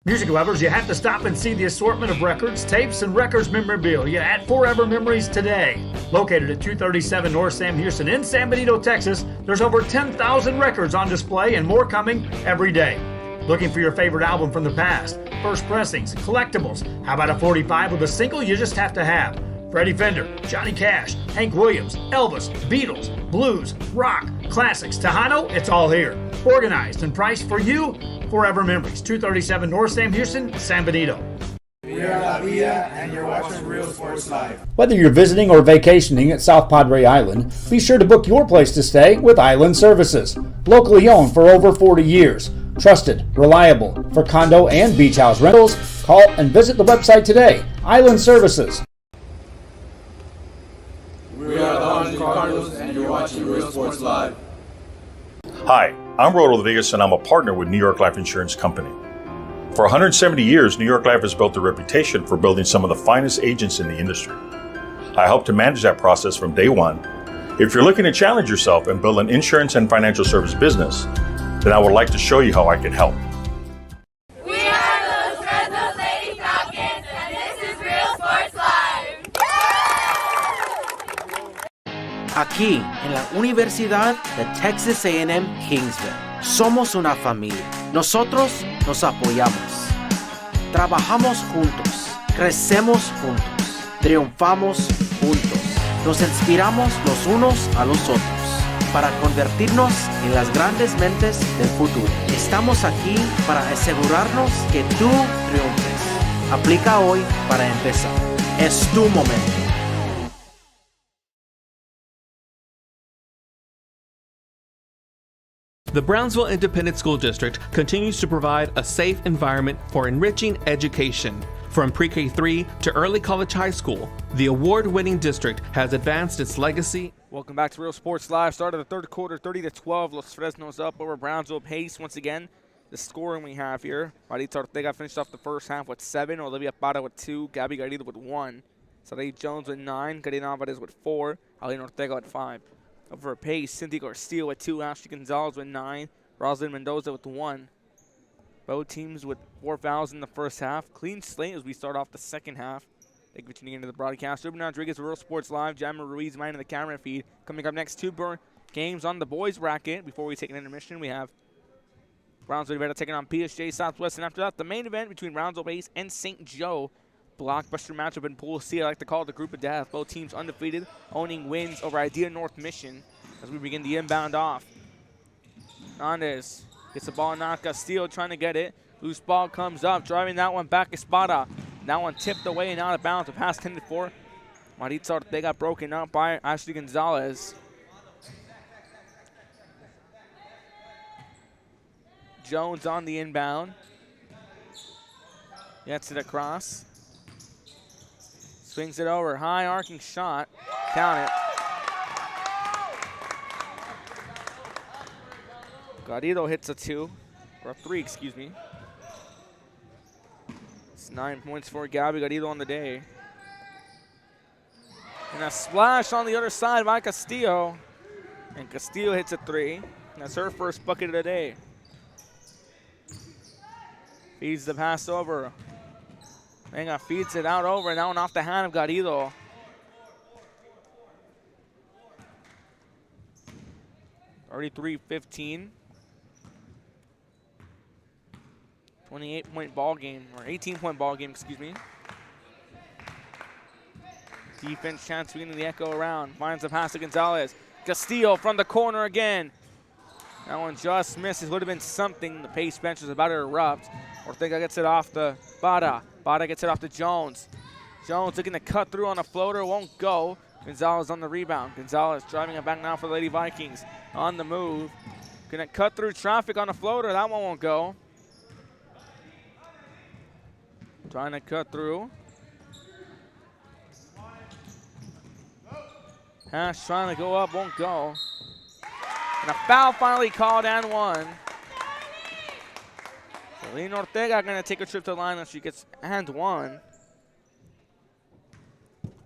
[SPEAKER 15] Music lovers, you have to stop and see the assortment of records, tapes, and records memorabilia at Forever Memories today. Located at 237 North Sam Houston in San Benito, Texas, there's over 10,000 records on display and more coming every day. Looking for your favorite album from the past, first pressings, collectibles, how about a 45 with a single you just have to have? Freddie Fender, Johnny Cash, Hank Williams, Elvis, Beatles, blues, rock, classics, Tejano, it's all here. Organized and priced for you, Forever Memories, 237 North Sam Houston, San Benito.
[SPEAKER 12] We are La Villa and you're watching Real Sports Live.
[SPEAKER 15] Whether you're visiting or vacationing at South Padre Island, be sure to book your place to stay with Island Services. Locally owned for over 40 years. Trusted, reliable for condo and beach house rentals. Call and visit the website today. Island Services.
[SPEAKER 12] We are the Harlingen Cardinals and you're watching Real Sports Live.
[SPEAKER 16] Hi, I'm Rodolfo Rodriguez and I'm a partner with New York Life Insurance Company. For 170 years, New York Life has built a reputation for building some of the finest agents in the industry. I help to manage that process from day one. If you're looking to challenge yourself and build an insurance and financial service business, then I would like to show you how I can help.
[SPEAKER 11] We are those Fresnos Lady Falcons, and this is Real Sports Live.
[SPEAKER 4] Aquí, en la Universidad de Texas A&M Kingsville, somos una familia. Nosotros nos apoyamos. Trabajamos juntos. Crecemos juntos. Triunfamos juntos. Nos inspiramos los unos a los otros para convertirnos en las grandes mentes del futuro. Estamos aquí para asegurarnos que tú triunfes. Aplica hoy para empezar. Es tu momento.
[SPEAKER 5] The Brownsville Independent School District continues to provide a safe environment for enriching education. From pre-K3 to early college high school, the award-winning district has advanced its legacy.
[SPEAKER 3] Welcome back to Real Sports Live. Start of the third quarter, 30-12. Los Fresnos up over Brownsville. Pace once again. The scoring we have here. Maritza Ortega finished off the first half with 7. Olivia Parra with 2. Gabby Garrido with 1. Saray Jones with 9. Karina Alvarez with 4. Alina Ortega with 5. Over Pace, Cynthia Garcia with 2. Ashley Gonzalez with 9. Rosalyn Mendoza with 1. Both teams with 4 fouls in the first half. Clean slate as we start off the second half. Thank you for tuning into the broadcast. Ruben Rodriguez, Real Sports Live. Jammer Ruiz, minding the camera feed. Coming up next, 2 games on the boys bracket. Before we take an intermission, we have Brownsville Rivera taking on PSG Southwest. And after that, the main event between Brownsville Base and St. Joe. Blockbuster matchup in Pool C. I like to call it the group of death. Both teams undefeated, owning wins over Idea North Mission as we begin the inbound off. Hernandez gets the ball knocked. Castillo trying to get it. Loose ball comes up. Driving that one back. Espada. That one tipped away and out of bounds. A pass intended for Maritza Ortega, broken up by Ashley Gonzalez. Jones on the inbound. Gets it across. Swings it over. High arcing shot. Count it. Garrido hits a 2. Or a 3, excuse me. It's 9 points for Gabby Garrido on the day. And a splash on the other side by Castillo. And Castillo hits a 3. And that's her first bucket of the day. Feeds the pass over. Venga feeds it out over, and that one off the hand of Garrido. Already 3-15. 28-point ball game, or 18-point ball game, excuse me. Defense chance winning the echo around. Finds the pass to Gonzalez. Castillo from the corner again. That one just misses. Would have been something. The pace bench is about to erupt. Ortega gets it off the Bada. Bada gets it off to Jones. Jones looking to cut through on a floater. Won't go. Gonzalez on the rebound. Gonzalez driving it back now for the Lady Vikings. On the move. Gonna cut through traffic on a floater. That one won't go. Trying to cut through. Hash trying to go up. Won't go. And a foul finally called and one. Alina Ortega going to take a trip to the line as she gets and one.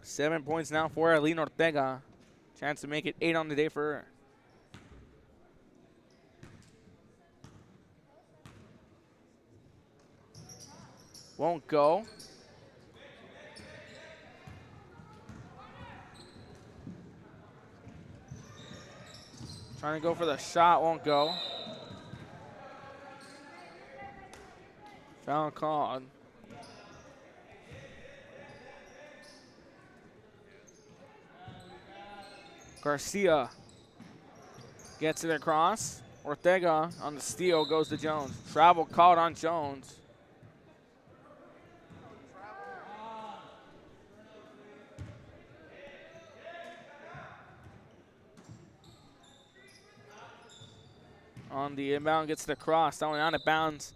[SPEAKER 3] 7 points now for Alina Ortega. Chance to make it 8 on the day for her. Won't go. Trying to go for the shot, won't go. Foul called. Garcia gets it across. Ortega on the steal goes to Jones. Travel called on Jones. On the inbound, gets the cross. That one out of bounds.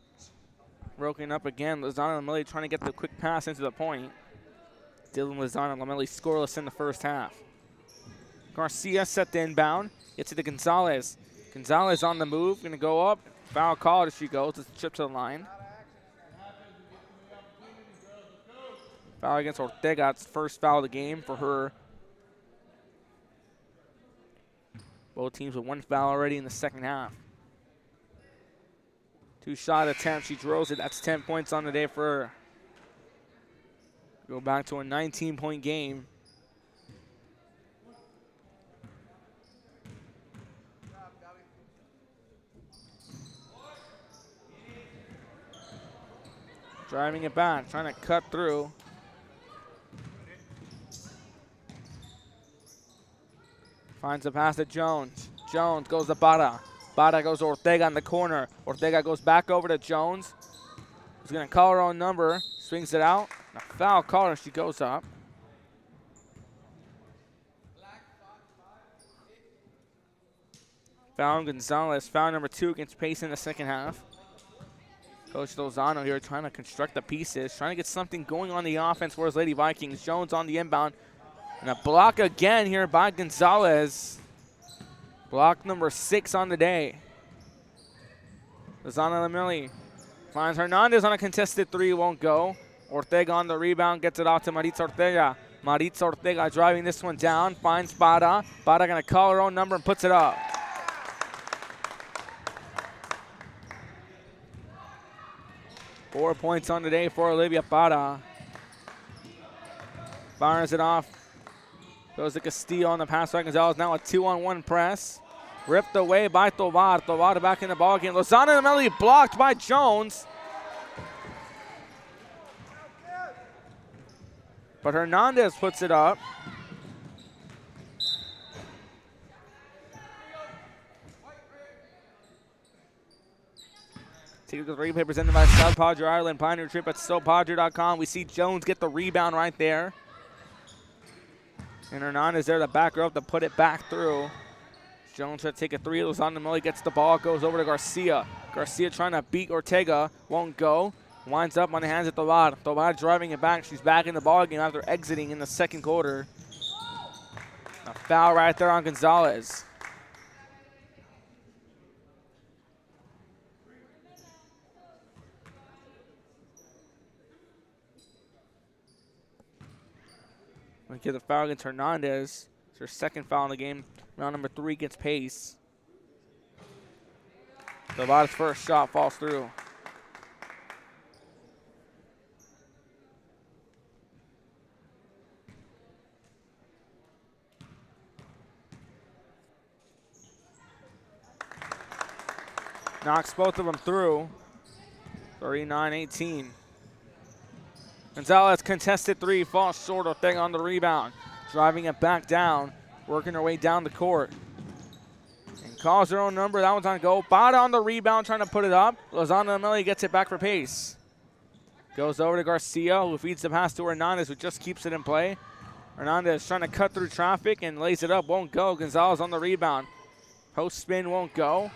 [SPEAKER 3] Broken up again. Lozano and Lamelli trying to get the quick pass into the point. Dylan Lozano and Lamelli scoreless in the first half. Garcia set the inbound. Gets it to Gonzalez. Gonzalez on the move. Going to go up. Foul called as she goes. It's a trip to the line. Foul against Ortega. It's the first foul of the game for her Both teams with 1 foul already in the second half. 2-shot attempt. She drills it. That's 10 points on the day for her. Go back to a 19-point game. Driving it back, trying to cut through. Finds the pass to Jones. Jones goes to Barra. Barra goes to Ortega in the corner. Ortega goes back over to Jones. He's going to call her own number. Swings it out. A foul call and she goes up. Foul Gonzalez. Foul number 2 against Pace in the second half. Coach Lozano here trying to construct the pieces, trying to get something going on the offense for his Lady Vikings. Jones on the inbound. And a block again here by Gonzalez. Block number 6 on the day. Lozano Lamilli finds Hernandez on a contested 3, won't go. Ortega on the rebound, gets it off to Maritza Ortega. Maritza Ortega driving this one down, finds Barra. Barra gonna call her own number and puts it up. Four points on the day for Olivia Barra. Fires it off. Goes to Castillo on the pass by Gonzalez. Now a 2-on-1 press. Ripped away by Tovar. Tovar back in the ball game. Lozano Lamilli blocked by Jones. But Hernandez puts it up. Take the replay presented by South Padre Ireland. Pioneer trip at SoPadre.com. We see Jones get the rebound right there. And Hernandez there to back her up to put it back through. Jones trying to take a 3. Lozano Lamilli gets the ball, goes over to Garcia. Garcia trying to beat Ortega, won't go. Winds up on the hands of Tovar. Tovar driving it back. She's back in the ball game after exiting in the second quarter. A foul right there on Gonzalez. We get the foul against Hernandez. It's her second foul in the game. Round number 3 against Pace. Tovar's first shot falls through. Knocks both of them through. 39-18. Gonzalez contested 3, falls short. Ortega on the rebound. Driving it back down, working her way down the court. And calls her own number. That one's on go. Bada on the rebound, trying to put it up. Lozano Lamilli gets it back for Pace. Goes over to Garcia, who feeds the pass to Hernandez, who just keeps it in play. Hernandez trying to cut through traffic and lays it up. Won't go. Gonzalez on the rebound. Post spin won't go.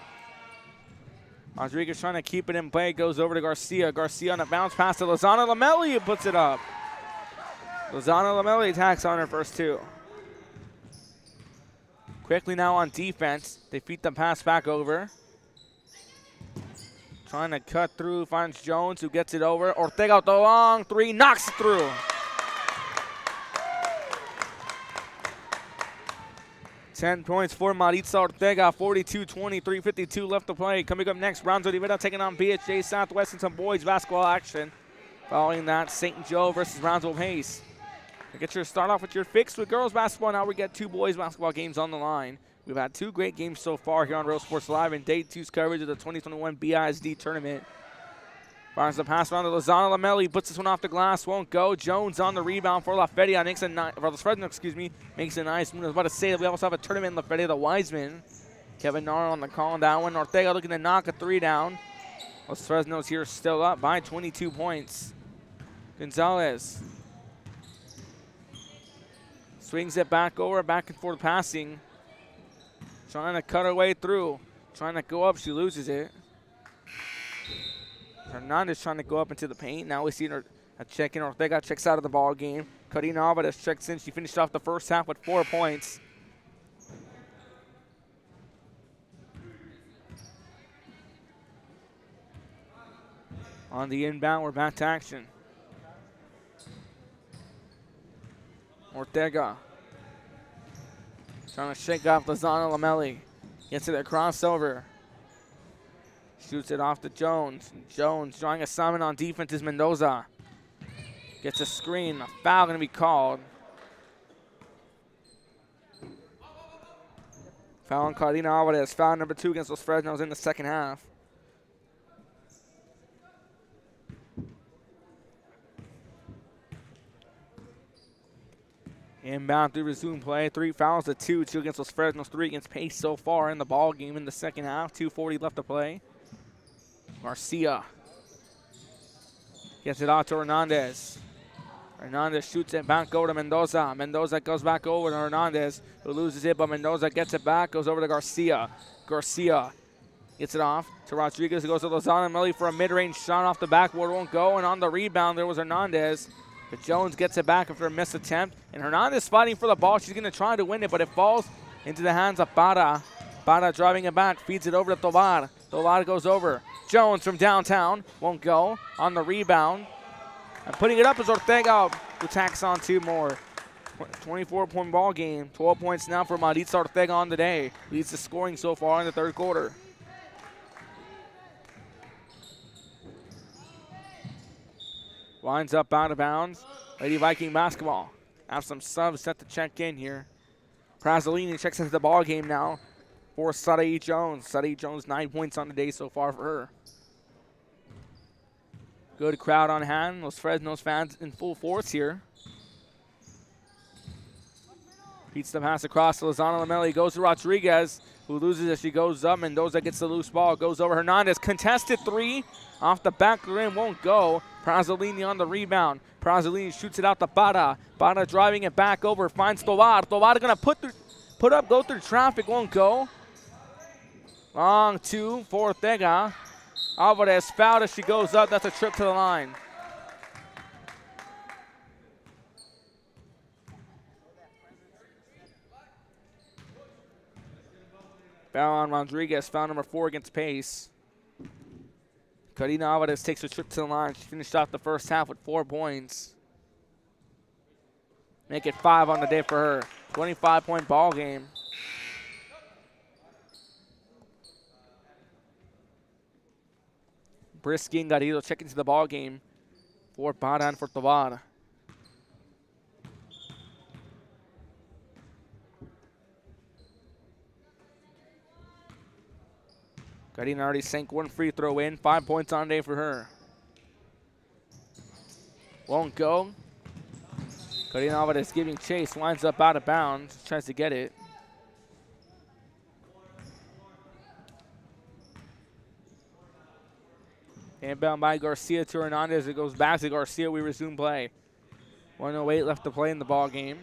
[SPEAKER 3] Rodriguez trying to keep it in play. Goes over to Garcia. Garcia on a bounce pass to Lozano Lamilli, who puts it up. Lozano Lamilli attacks on her first 2. Quickly now on defense. They feed the pass back over. Trying to cut through, finds Jones, who gets it over. Ortega with the long 3, knocks it through. 10 points for Maritza Ortega, 42-20, 3:52 left to play. Coming up next, Brownsville Rivera taking on BHJ Southwest in some boys basketball action. Following that, St. Joe versus Brownsville Pace. Get your start off with your fix with girls basketball. Now we get 2 boys basketball games on the line. We've had 2 great games so far here on Real Sports Live in Day 2's coverage of the 2021 BISD Tournament. Fires the pass around to Lozano Lamilli, puts this one off the glass, won't go. Jones on the rebound for La Feria, makes a makes a nice move. I was about to say that we also have a tournament in La Feria, the Wiseman. Kevin Nara on the call on that one. Ortega looking to knock a 3 down. Los Fresnos here still up by 22 points. Gonzalez swings it back over, back and forth passing. Trying to cut her way through. Trying to go up, she loses it. Hernandez trying to go up into the paint. Now we see her a check in. Ortega checks out of the ball game. Karina Alvarez checks in. She finished off the first half with 4 points. On the inbound, we're back to action. Ortega trying to shake off Lozano Lamilli. Gets it a crossover. Shoots it off to Jones. Jones drawing a summon on defense is Mendoza. Gets a screen. A foul going to be called. Foul on Carolina Alvarez. Foul number 2 against Los Fresnos in the second half. Inbound through resume play. 3 fouls to 2. 2 against Los Fresnos. 3 against Pace so far in the ball game in the second half. 2:40 left to play. Garcia gets it out to Hernandez. Hernandez shoots it back over to Mendoza. Mendoza goes back over to Hernandez, who loses it, but Mendoza gets it back, goes over to Garcia. Garcia gets it off to Rodriguez, who goes to Lozano Melli for a mid-range shot off the backboard. Won't go, and on the rebound there was Hernandez. But Jones gets it back after a missed attempt, and Hernandez fighting for the ball. She's going to try to win it, but it falls into the hands of Para. Para driving it back, feeds it over to Tovar. Tovar goes over. Jones from downtown, won't go, on the rebound. And putting it up is Ortega, who tacks on 2 more. 24-point ball game. 12 points now for Maritza Ortega on the day. Leads the scoring so far in the third quarter. Winds up out of bounds. Lady Viking basketball. Have some subs set to check in here. Prazzolini checks into the ball game now for Sarai Jones. Sarai Jones 9 points on the day so far for her. Good crowd on hand. Los Fresnos fans in full force here. Beats the pass across to Lozano Lamelli. Goes to Rodriguez, who loses as she goes up. Mendoza gets the loose ball. Goes over Hernandez. Contested 3 off the back rim. Won't go. Prazzolini on the rebound. Prazzolini shoots it out to Para. Para driving it back over. Finds Tovar. Tovar going to go through traffic. Won't go. Long 2 for Ortega. Alvarez fouled as she goes up. That's a trip to the line. Foul on Rodriguez. Foul number 4 against Pace. Karina Alvarez takes a trip to the line. She finished off the first half with 4 points. Make it 5 on the day for her. 25-point ball game. Brisky and Garrido check into the ball game for Para and for Tovar. Garina already sank 1 free throw in. 5 points on the day for her. Won't go. Karina Alvarez giving chase. Winds up out of bounds. Tries to get it. Inbound by Garcia to Hernandez. It goes back to Garcia. We resume play. 1:08 left to play in the ball game.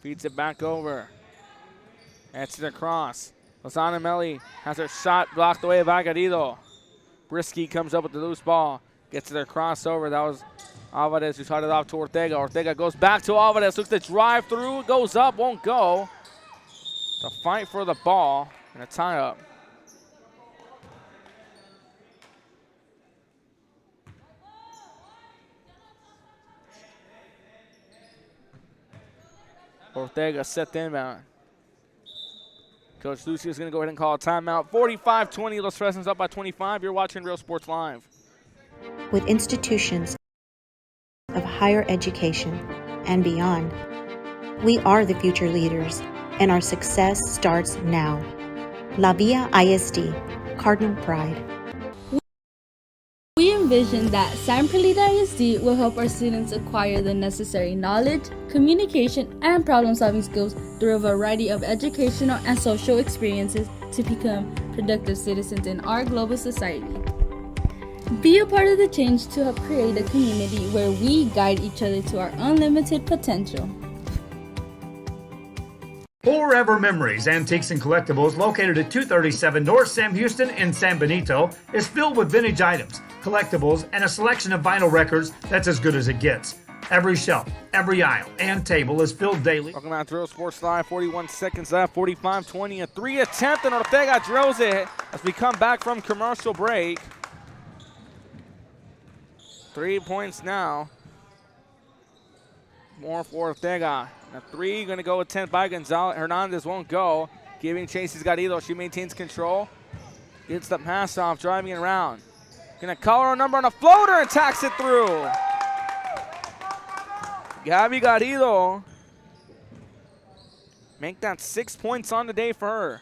[SPEAKER 3] Feeds it back over. That's it across. Lozano Melli has her shot blocked away by Garrido. Brisky comes up with the loose ball. Gets it across over. That was Alvarez who shot it off to Ortega. Ortega goes back to Alvarez. Looks to drive through. Goes up. Won't go. The fight for the ball and a tie-up. Ortega set the inbound. Coach Lucio is going to go ahead and call a timeout. 45-20, Los Fresnos up by 25. You're watching Real Sports Live.
[SPEAKER 23] With institutions of higher education and beyond, we are the future leaders, and our success starts now. La Via ISD, Cardinal Pride.
[SPEAKER 24] We envision that San Perlita ISD will help our students acquire the necessary knowledge, communication, and problem-solving skills through a variety of educational and social experiences to become productive citizens in our global society. Be a part of the change to help create a community where we guide each other to our unlimited potential.
[SPEAKER 15] Forever Memories, Antiques and Collectibles, located at 237 North Sam Houston in San Benito, is filled with vintage items, collectibles, and a selection of vinyl records that's as good as it gets. Every shelf, every aisle, and table is filled daily.
[SPEAKER 3] Welcome out to Real Sports Live. 41 seconds left, 45-20. A 3 attempt, and Ortega drills it as we come back from commercial break. 3 points now More for Ortega. A 3 going to go attempt by Gonzalez. Hernandez won't go. Giving chase, he's got Garrido. She maintains control. Gets the pass off, driving it around. Going to call her number on a floater and tacks it through. Gabby Garrido. Make that 6 points on the day for her.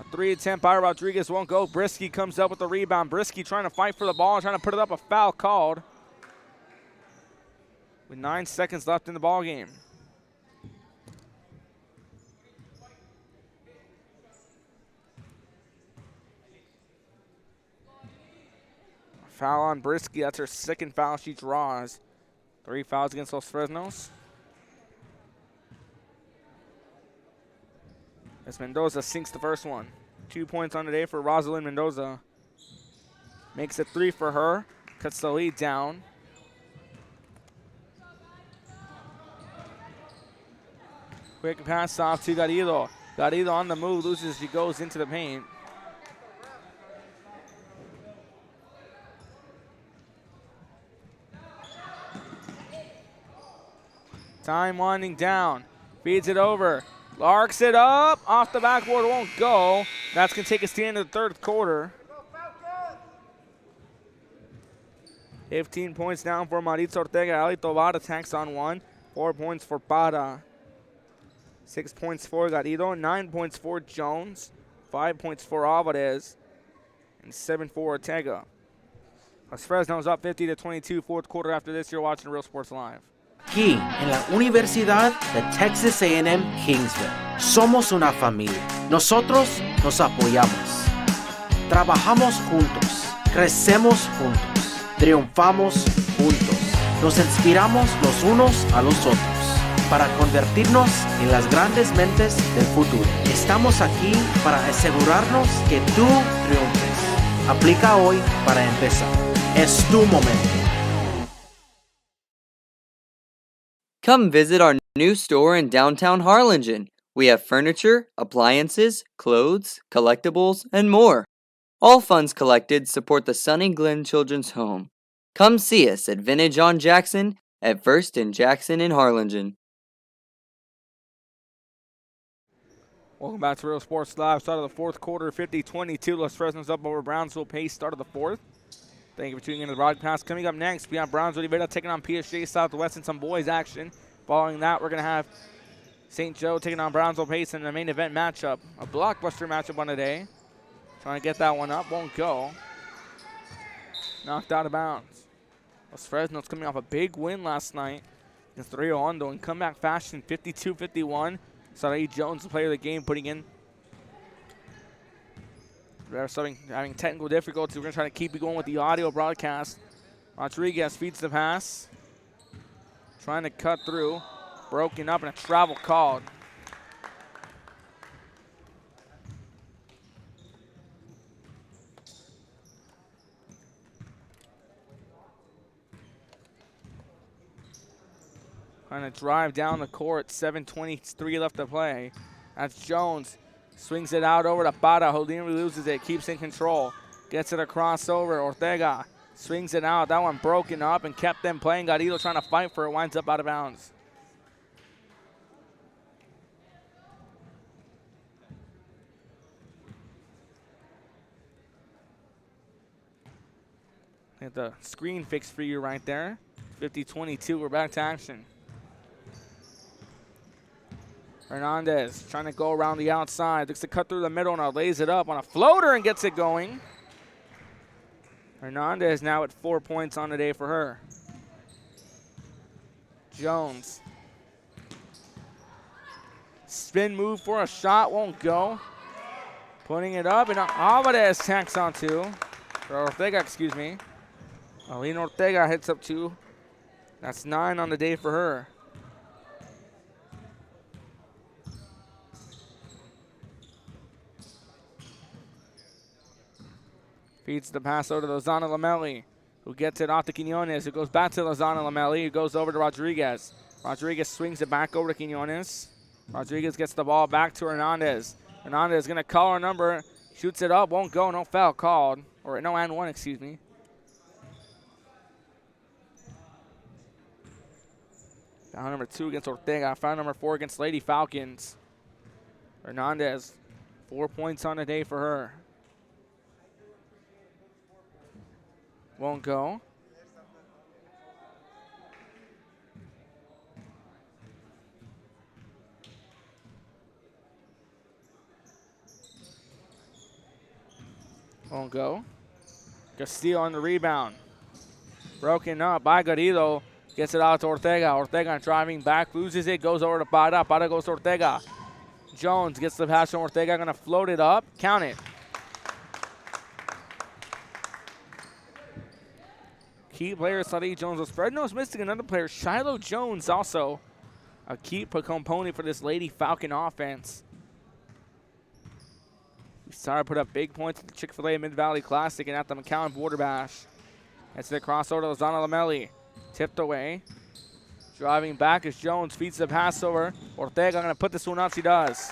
[SPEAKER 3] A 3 attempt by Rodriguez won't go. Brisky comes up with the rebound. Brisky trying to fight for the ball, trying to put it up. A foul called. With 9 seconds left in the ball game. Foul on Brisky. That's her second foul she draws. 3 fouls against Los Fresnos. As Mendoza sinks the first one. 2 points on the day for Rosalind Mendoza. Makes it 3 for her. Cuts the lead down. Quick pass off to Garrido. Garrido on the move, loses, she goes into the paint. Time winding down. Feeds it over. Larks it up. Off the backboard, won't go. That's going to take us to the end of the third quarter. 15 points down for Maritza Ortega. Ali Tovar attacks on 1. 4 points for Para. 6 points for Garrido. 9 points for Jones. 5 points for Alvarez. And 7 for Ortega. Los Fresno's up 50-22. Fourth quarter after this. You're watching Real Sports Live.
[SPEAKER 4] Aquí, en la Universidad de Texas A&M Kingsville, somos una familia. Nosotros nos apoyamos. Trabajamos juntos. Crecemos juntos. Triunfamos juntos. Nos inspiramos los unos a los otros para convertirnos en las grandes mentes del futuro. Estamos aquí para asegurarnos que tú triunfes. Aplica hoy para empezar. Es tu momento.
[SPEAKER 1] Come visit our new store in downtown Harlingen. We have furniture, appliances, clothes, collectibles, and more. All funds collected support the Sunny Glen Children's Home. Come see us at Vintage on Jackson at First and Jackson in Harlingen.
[SPEAKER 3] Welcome back to Real Sports Live. Start of the fourth quarter, 50-22. Los Fresnos up over Brownsville Pace. Start of the fourth. Thank you for tuning in to the broadcast. Coming up next, we have Brownsville Rivera taking on PSG Southwest in some boys action. Following that, we're going to have St. Joe taking on Brownsville Pace in the main event matchup. A blockbuster matchup on the day. Trying to get that one up. Won't go. Knocked out of bounds. Los Fresnos coming off a big win last night against Rio Hondo in comeback fashion, 52-51. Sarai Jones, the player of the game, putting in. They're having technical difficulties. We're going to try to keep you going with the audio broadcast. Rodriguez feeds the pass. Trying to cut through. Broken up and a travel called. Trying to drive down the court. 7:23 left to play. That's Jones. Swings it out over to Para. Houdini loses it. Keeps in control. Gets it across over. Ortega swings it out. That one broken up and kept them playing. Garrido trying to fight for it. Winds up out of bounds. Get the screen fix for you right there. 50-22. We're back to action. Hernandez trying to go around the outside. Looks to cut through the middle and lays it up on a floater and gets it going. Hernandez now at 4 points on the day for her. Jones. Spin move for a shot, won't go. Putting it up and Alvarez tacks on 2. Or Ortega, excuse me. Alina Ortega hits up 2. That's 9 on the day for her. Feeds the pass over to Lozana Lamelli, who gets it off to Quinones, who goes back to Lozana Lamelli, who goes over to Rodriguez. Rodriguez swings it back over to Quinones. Rodriguez gets the ball back to Hernandez. Hernandez going to call her number, shoots it up, won't go, no foul called. Or no and one, excuse me. Foul number 2 against Ortega. Foul number 4 against Lady Falcons. Hernandez, 4 points on the day for her. Won't go. Won't go. Castillo on the rebound. Broken up by Garrido. Gets it out to Ortega. Ortega driving back, loses it, goes over to Pada. Pada goes to Ortega. Jones gets the pass from Ortega, gonna float it up. Count it. Key player, Sadi Jones. Was Fresnos missing another player. Shiloh Jones also a key component for this Lady Falcon offense. We started to put up big points at the Chick-fil-A Mid-Valley Classic and at the McAllen Border Bash. That's the crossover to Lozano Lamelli. Tipped away. Driving back as Jones feeds the pass over. Ortega going to put this one up. She does.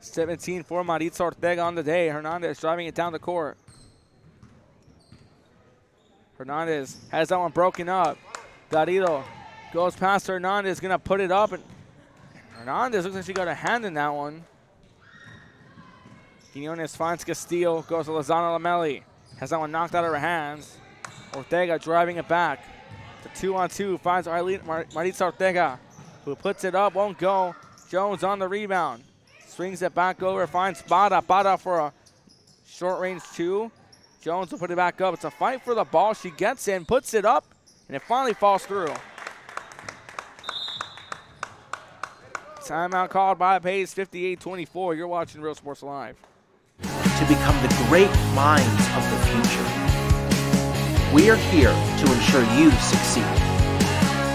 [SPEAKER 3] 17 for Maritza Ortega on the day. Hernandez driving it down the court. Hernandez has that one broken up. Garrido goes past Hernandez, going to put it up. And Hernandez looks like she got a hand in that one. Quinones finds Castillo, goes to Lozano Lamelli. Has that one knocked out of her hands. Ortega driving it back. The 2-on-2 finds Maritza Ortega, who puts it up, won't go. Jones on the rebound. Swings it back over, finds Pada. Pada for a short range 2. Jones will put it back up. It's a fight for the ball. She gets in, puts it up, and it finally falls through. Timeout called by Pace, 58-24. You're watching Real Sports Live.
[SPEAKER 4] To become the great minds of the future, we are here to ensure you succeed.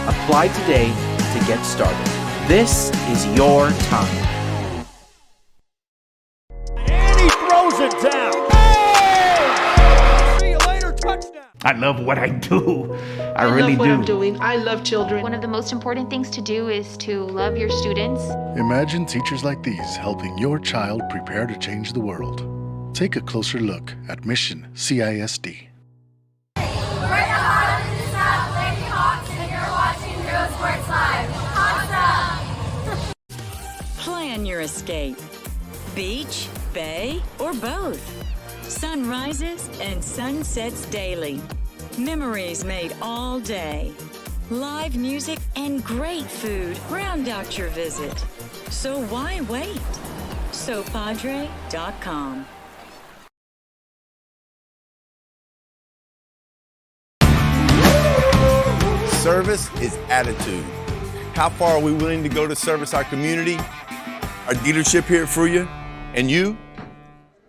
[SPEAKER 4] Apply today to get started. This is your time.
[SPEAKER 15] And he throws it down. See you later, touchdown.
[SPEAKER 18] I love what I do. I really
[SPEAKER 2] love what
[SPEAKER 18] do.
[SPEAKER 2] I'm doing. I love children.
[SPEAKER 19] One of the most important things to do is to love your students.
[SPEAKER 20] Imagine teachers like these helping your child prepare to change the world. Take a closer look at Mission CISD.
[SPEAKER 11] We're the Harlingen South Lady Hawks, and you're watching Real Sports Live. Awesome!
[SPEAKER 9] Plan your escape. Beach, bay, or both. Sunrises and sunsets daily. Memories made all day. Live music and great food round out your visit. So why wait? SoPadre.com.
[SPEAKER 21] Service is attitude. How far are we willing to go to service our community? Our dealership here for you, and you?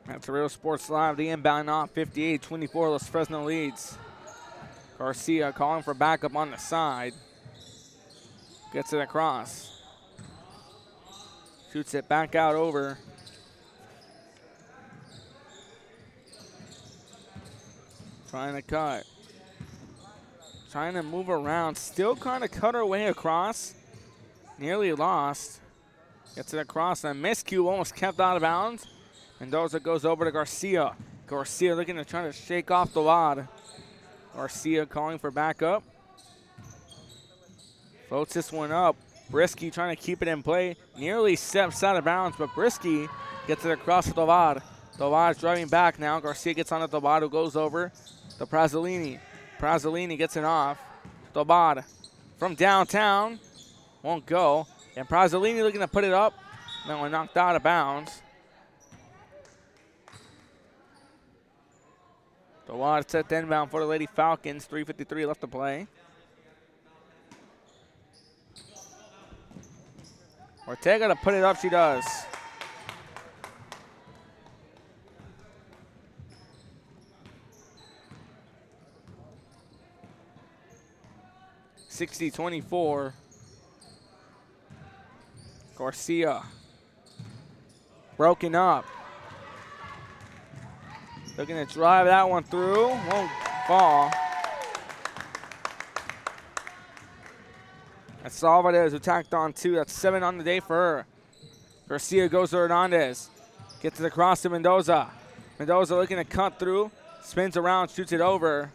[SPEAKER 3] That's Real Sports Live. The inbound off, 58-24. Los Fresno leads. Garcia calling for backup on the side. Gets it across. Shoots it back out over. Trying to cut. Trying to move around. Still trying to cut her way across. Nearly lost. Gets it across. And miscue almost kept out of bounds. Mendoza goes over to Garcia. Garcia looking to try to shake off the wad. Garcia calling for backup. Floats this one up. Brisky trying to keep it in play. Nearly steps out of bounds, but Brisky gets it across to Tovad. Tovad driving back now. Garcia gets on to Tovad, who goes over to Prazzolini. Prazzolini gets it off. Tovad from downtown. Won't go. And Prazzolini looking to put it up. That one knocked out of bounds. Tovad set the inbound for the Lady Falcons. 3:53 left to play. Ortega to put it up, she does. (60-24). Garcia. Broken up. Looking to drive that one through. Won't fall. That's Salvadez who tacked on 2. That's 7 on the day for her. Garcia goes to Hernandez. Gets it across to Mendoza. Mendoza looking to cut through. Spins around, shoots it over.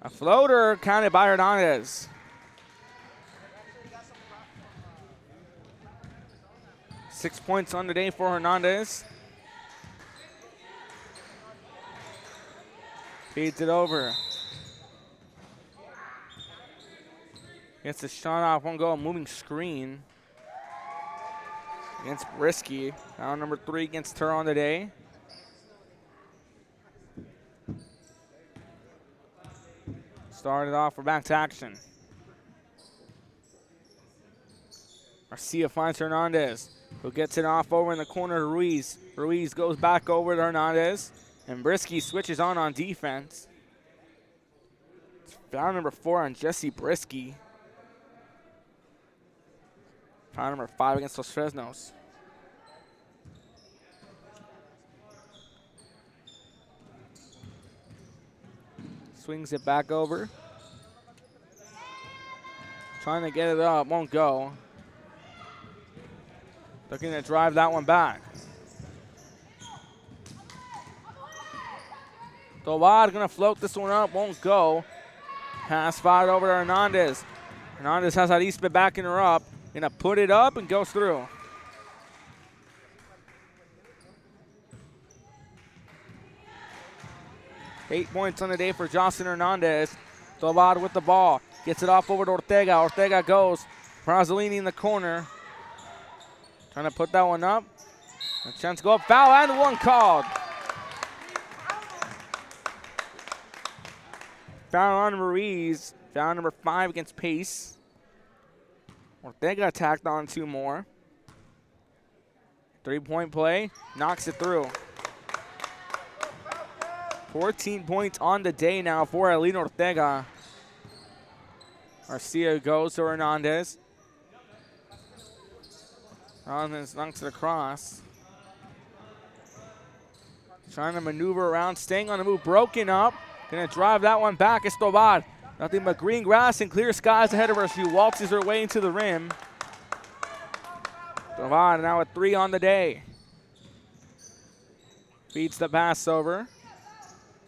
[SPEAKER 3] A floater counted by Hernandez. Six points on the day for Hernandez. Feeds it over. Gets the shot off, one goal, moving screen. Against Brisky. Now number 3 against her on the day. Started off, we're back to action. Garcia finds Hernandez, who gets it off over in the corner to Ruiz. Ruiz goes back over to Hernandez, and Brisky switches on defense. It's foul number 4 on Jesse Brisky. Foul number 5 against Los Fresnos. Swings it back over. Trying to get it up, won't go. Looking to drive that one back. Tovar gonna float this one up, won't go. Pass fired over to Hernandez. Hernandez has Arispe backing her up. Gonna put it up and goes through. Eight points on the day for Jocelyn Hernandez. Tovar with the ball. Gets it off over to Ortega. Ortega goes. Brazzolini in the corner. Trying to put that one up. A chance to go up. Foul and one called. Foul on Ruiz. Foul number 5 against Pace. Ortega attacked on 2 more. 3-point play. Knocks it through. 14 points on the day now for Aline Ortega. Garcia goes to Hernandez. Hernandez knocks it across. Trying to maneuver around, staying on the move, broken up. Gonna drive that one back. It's Tovar. Nothing but green grass and clear skies ahead of her. She waltzes her way into the rim. Tovar now with 3 on the day. Feeds the pass over.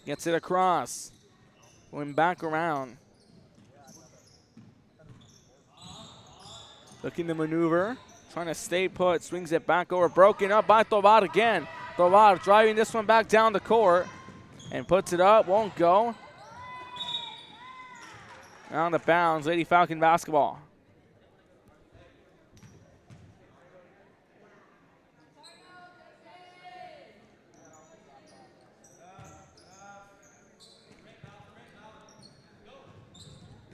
[SPEAKER 3] Gets it across. Going back around. Looking to maneuver. Trying to stay put. Swings it back over. Broken up by Tovar again. Tovar driving this one back down the court. And puts it up. Won't go. Out of bounds. Lady Falcon basketball.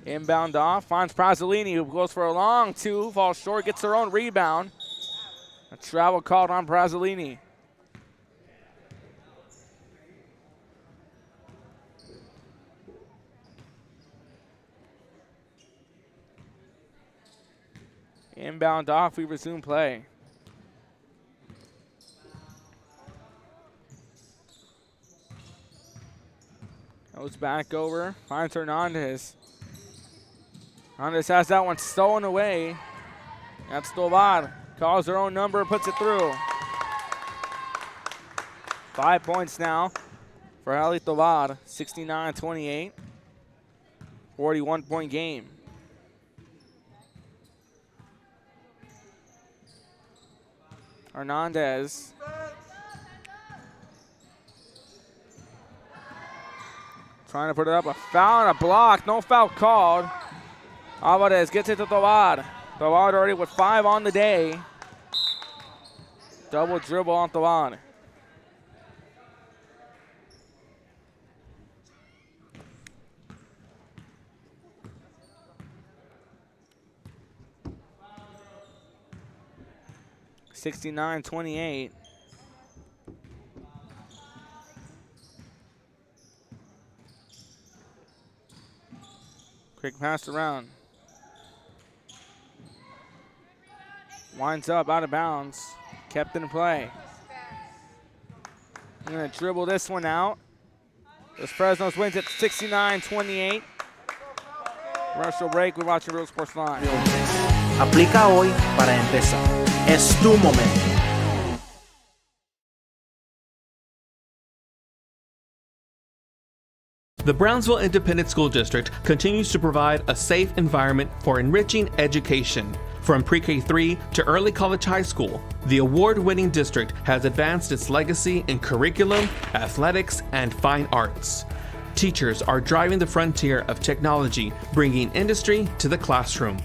[SPEAKER 3] Inbound off, finds Brazzolini, who goes for a long 2, falls short, gets her own rebound. A travel called on Brazzolini. Inbound off, we resume play. Goes back over, finds Hernandez. Hernandez has that one stolen away. That's Tovar. Calls her own number, puts it through. 5 points now for Ali Tovar. 69-28. 41-point game. Hernandez. Trying to put it up. A foul and a block. No foul called. Alvarez gets it to Tovar. Tovar already with 5 on the day. Double dribble on Tovar. (69-28). Quick pass around. Winds up out of bounds. Kept in play. I'm going to dribble this one out. Los Fresnos wins at 69-28. Commercial break. We're watching Real Sports Live.
[SPEAKER 4] Aplica hoy para empezar. Es tu momento.
[SPEAKER 5] The Brownsville Independent School District continues to provide a safe environment for enriching education. From pre-K3 to early college high school, the award-winning district has advanced its legacy in curriculum, athletics, and fine arts. Teachers are driving the frontier of technology, bringing industry to the classroom.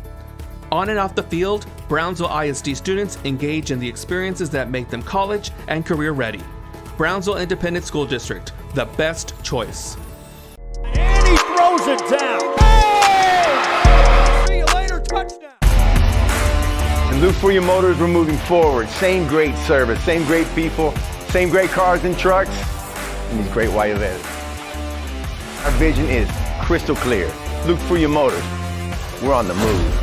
[SPEAKER 5] On and off the field, Brownsville ISD students engage in the experiences that make them college and career ready. Brownsville Independent School District, the best choice.
[SPEAKER 15] And he throws it down. Oh! See you later, touchdown.
[SPEAKER 21] And look for your motors, we're moving forward. Same great service, same great people, same great cars and trucks, and these great white events. Our vision is crystal clear. Look for your motors. We're on the move.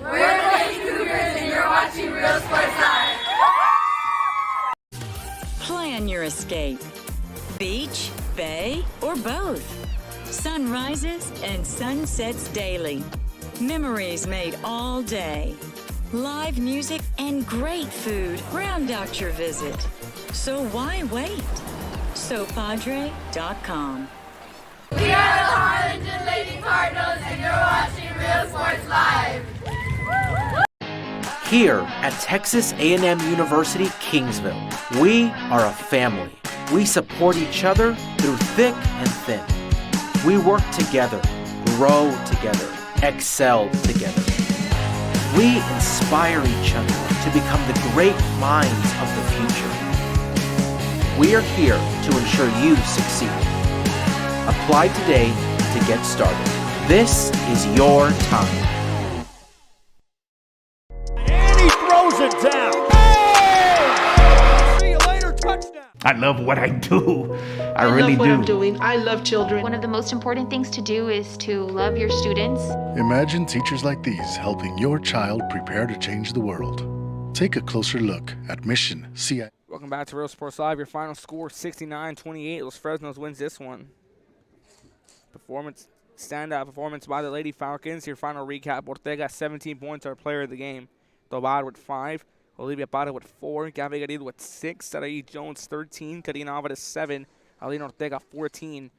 [SPEAKER 11] We're the Lady Cougars and you're watching Real Sports Live.
[SPEAKER 9] Plan your escape. Beach, bay, or both. Sunrises and sunsets daily. Memories made all day. Live music and great food round out your visit. So why wait? SoPadre.com.
[SPEAKER 11] We are the Harlingen Lady Cardinals and you're watching Real Sports Live.
[SPEAKER 4] Here at Texas A&M University, Kingsville, we are a family. We support each other through thick and thin. We work together, grow together, excel together. We inspire each other to become the great minds of the future. We are here to ensure you succeed. Apply today to get started. This is your time.
[SPEAKER 15] And he throws it down. Oh! See you later, touchdown.
[SPEAKER 18] I love what I do. I really
[SPEAKER 2] love what
[SPEAKER 18] do.
[SPEAKER 2] I'm doing. I love children.
[SPEAKER 19] One of the most important things to do is to love your students.
[SPEAKER 20] Imagine teachers like these helping your child prepare to change the world. Take a closer look at Mission CIS.
[SPEAKER 3] Welcome back to Real Sports Live. Your final score, 69-28. Los Fresnos wins this one. Standout performance by the Lady Falcons. Your final recap: Ortega, 17 points, our player of the game. Tobar with 5. Olivia Parra with 4. Gabby Garrido with 6. Sarai Jones, 13. Karina Alvarez, 7. Alina Ortega, 14.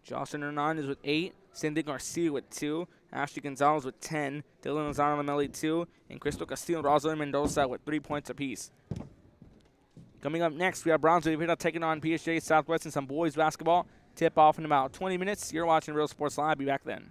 [SPEAKER 3] Jocelyn Hernandez with 8. Cindy Garcia with 2. Ashley Gonzalez with 10. Dylan Lozano Lamelli, 2. And Crystal Castillo and Rosalind Mendoza with 3 points apiece. Coming up next, we have Brownsville taking on PSJ Southwest in some boys basketball. Tip off in about 20 minutes. You're watching Real Sports Live. Be back then.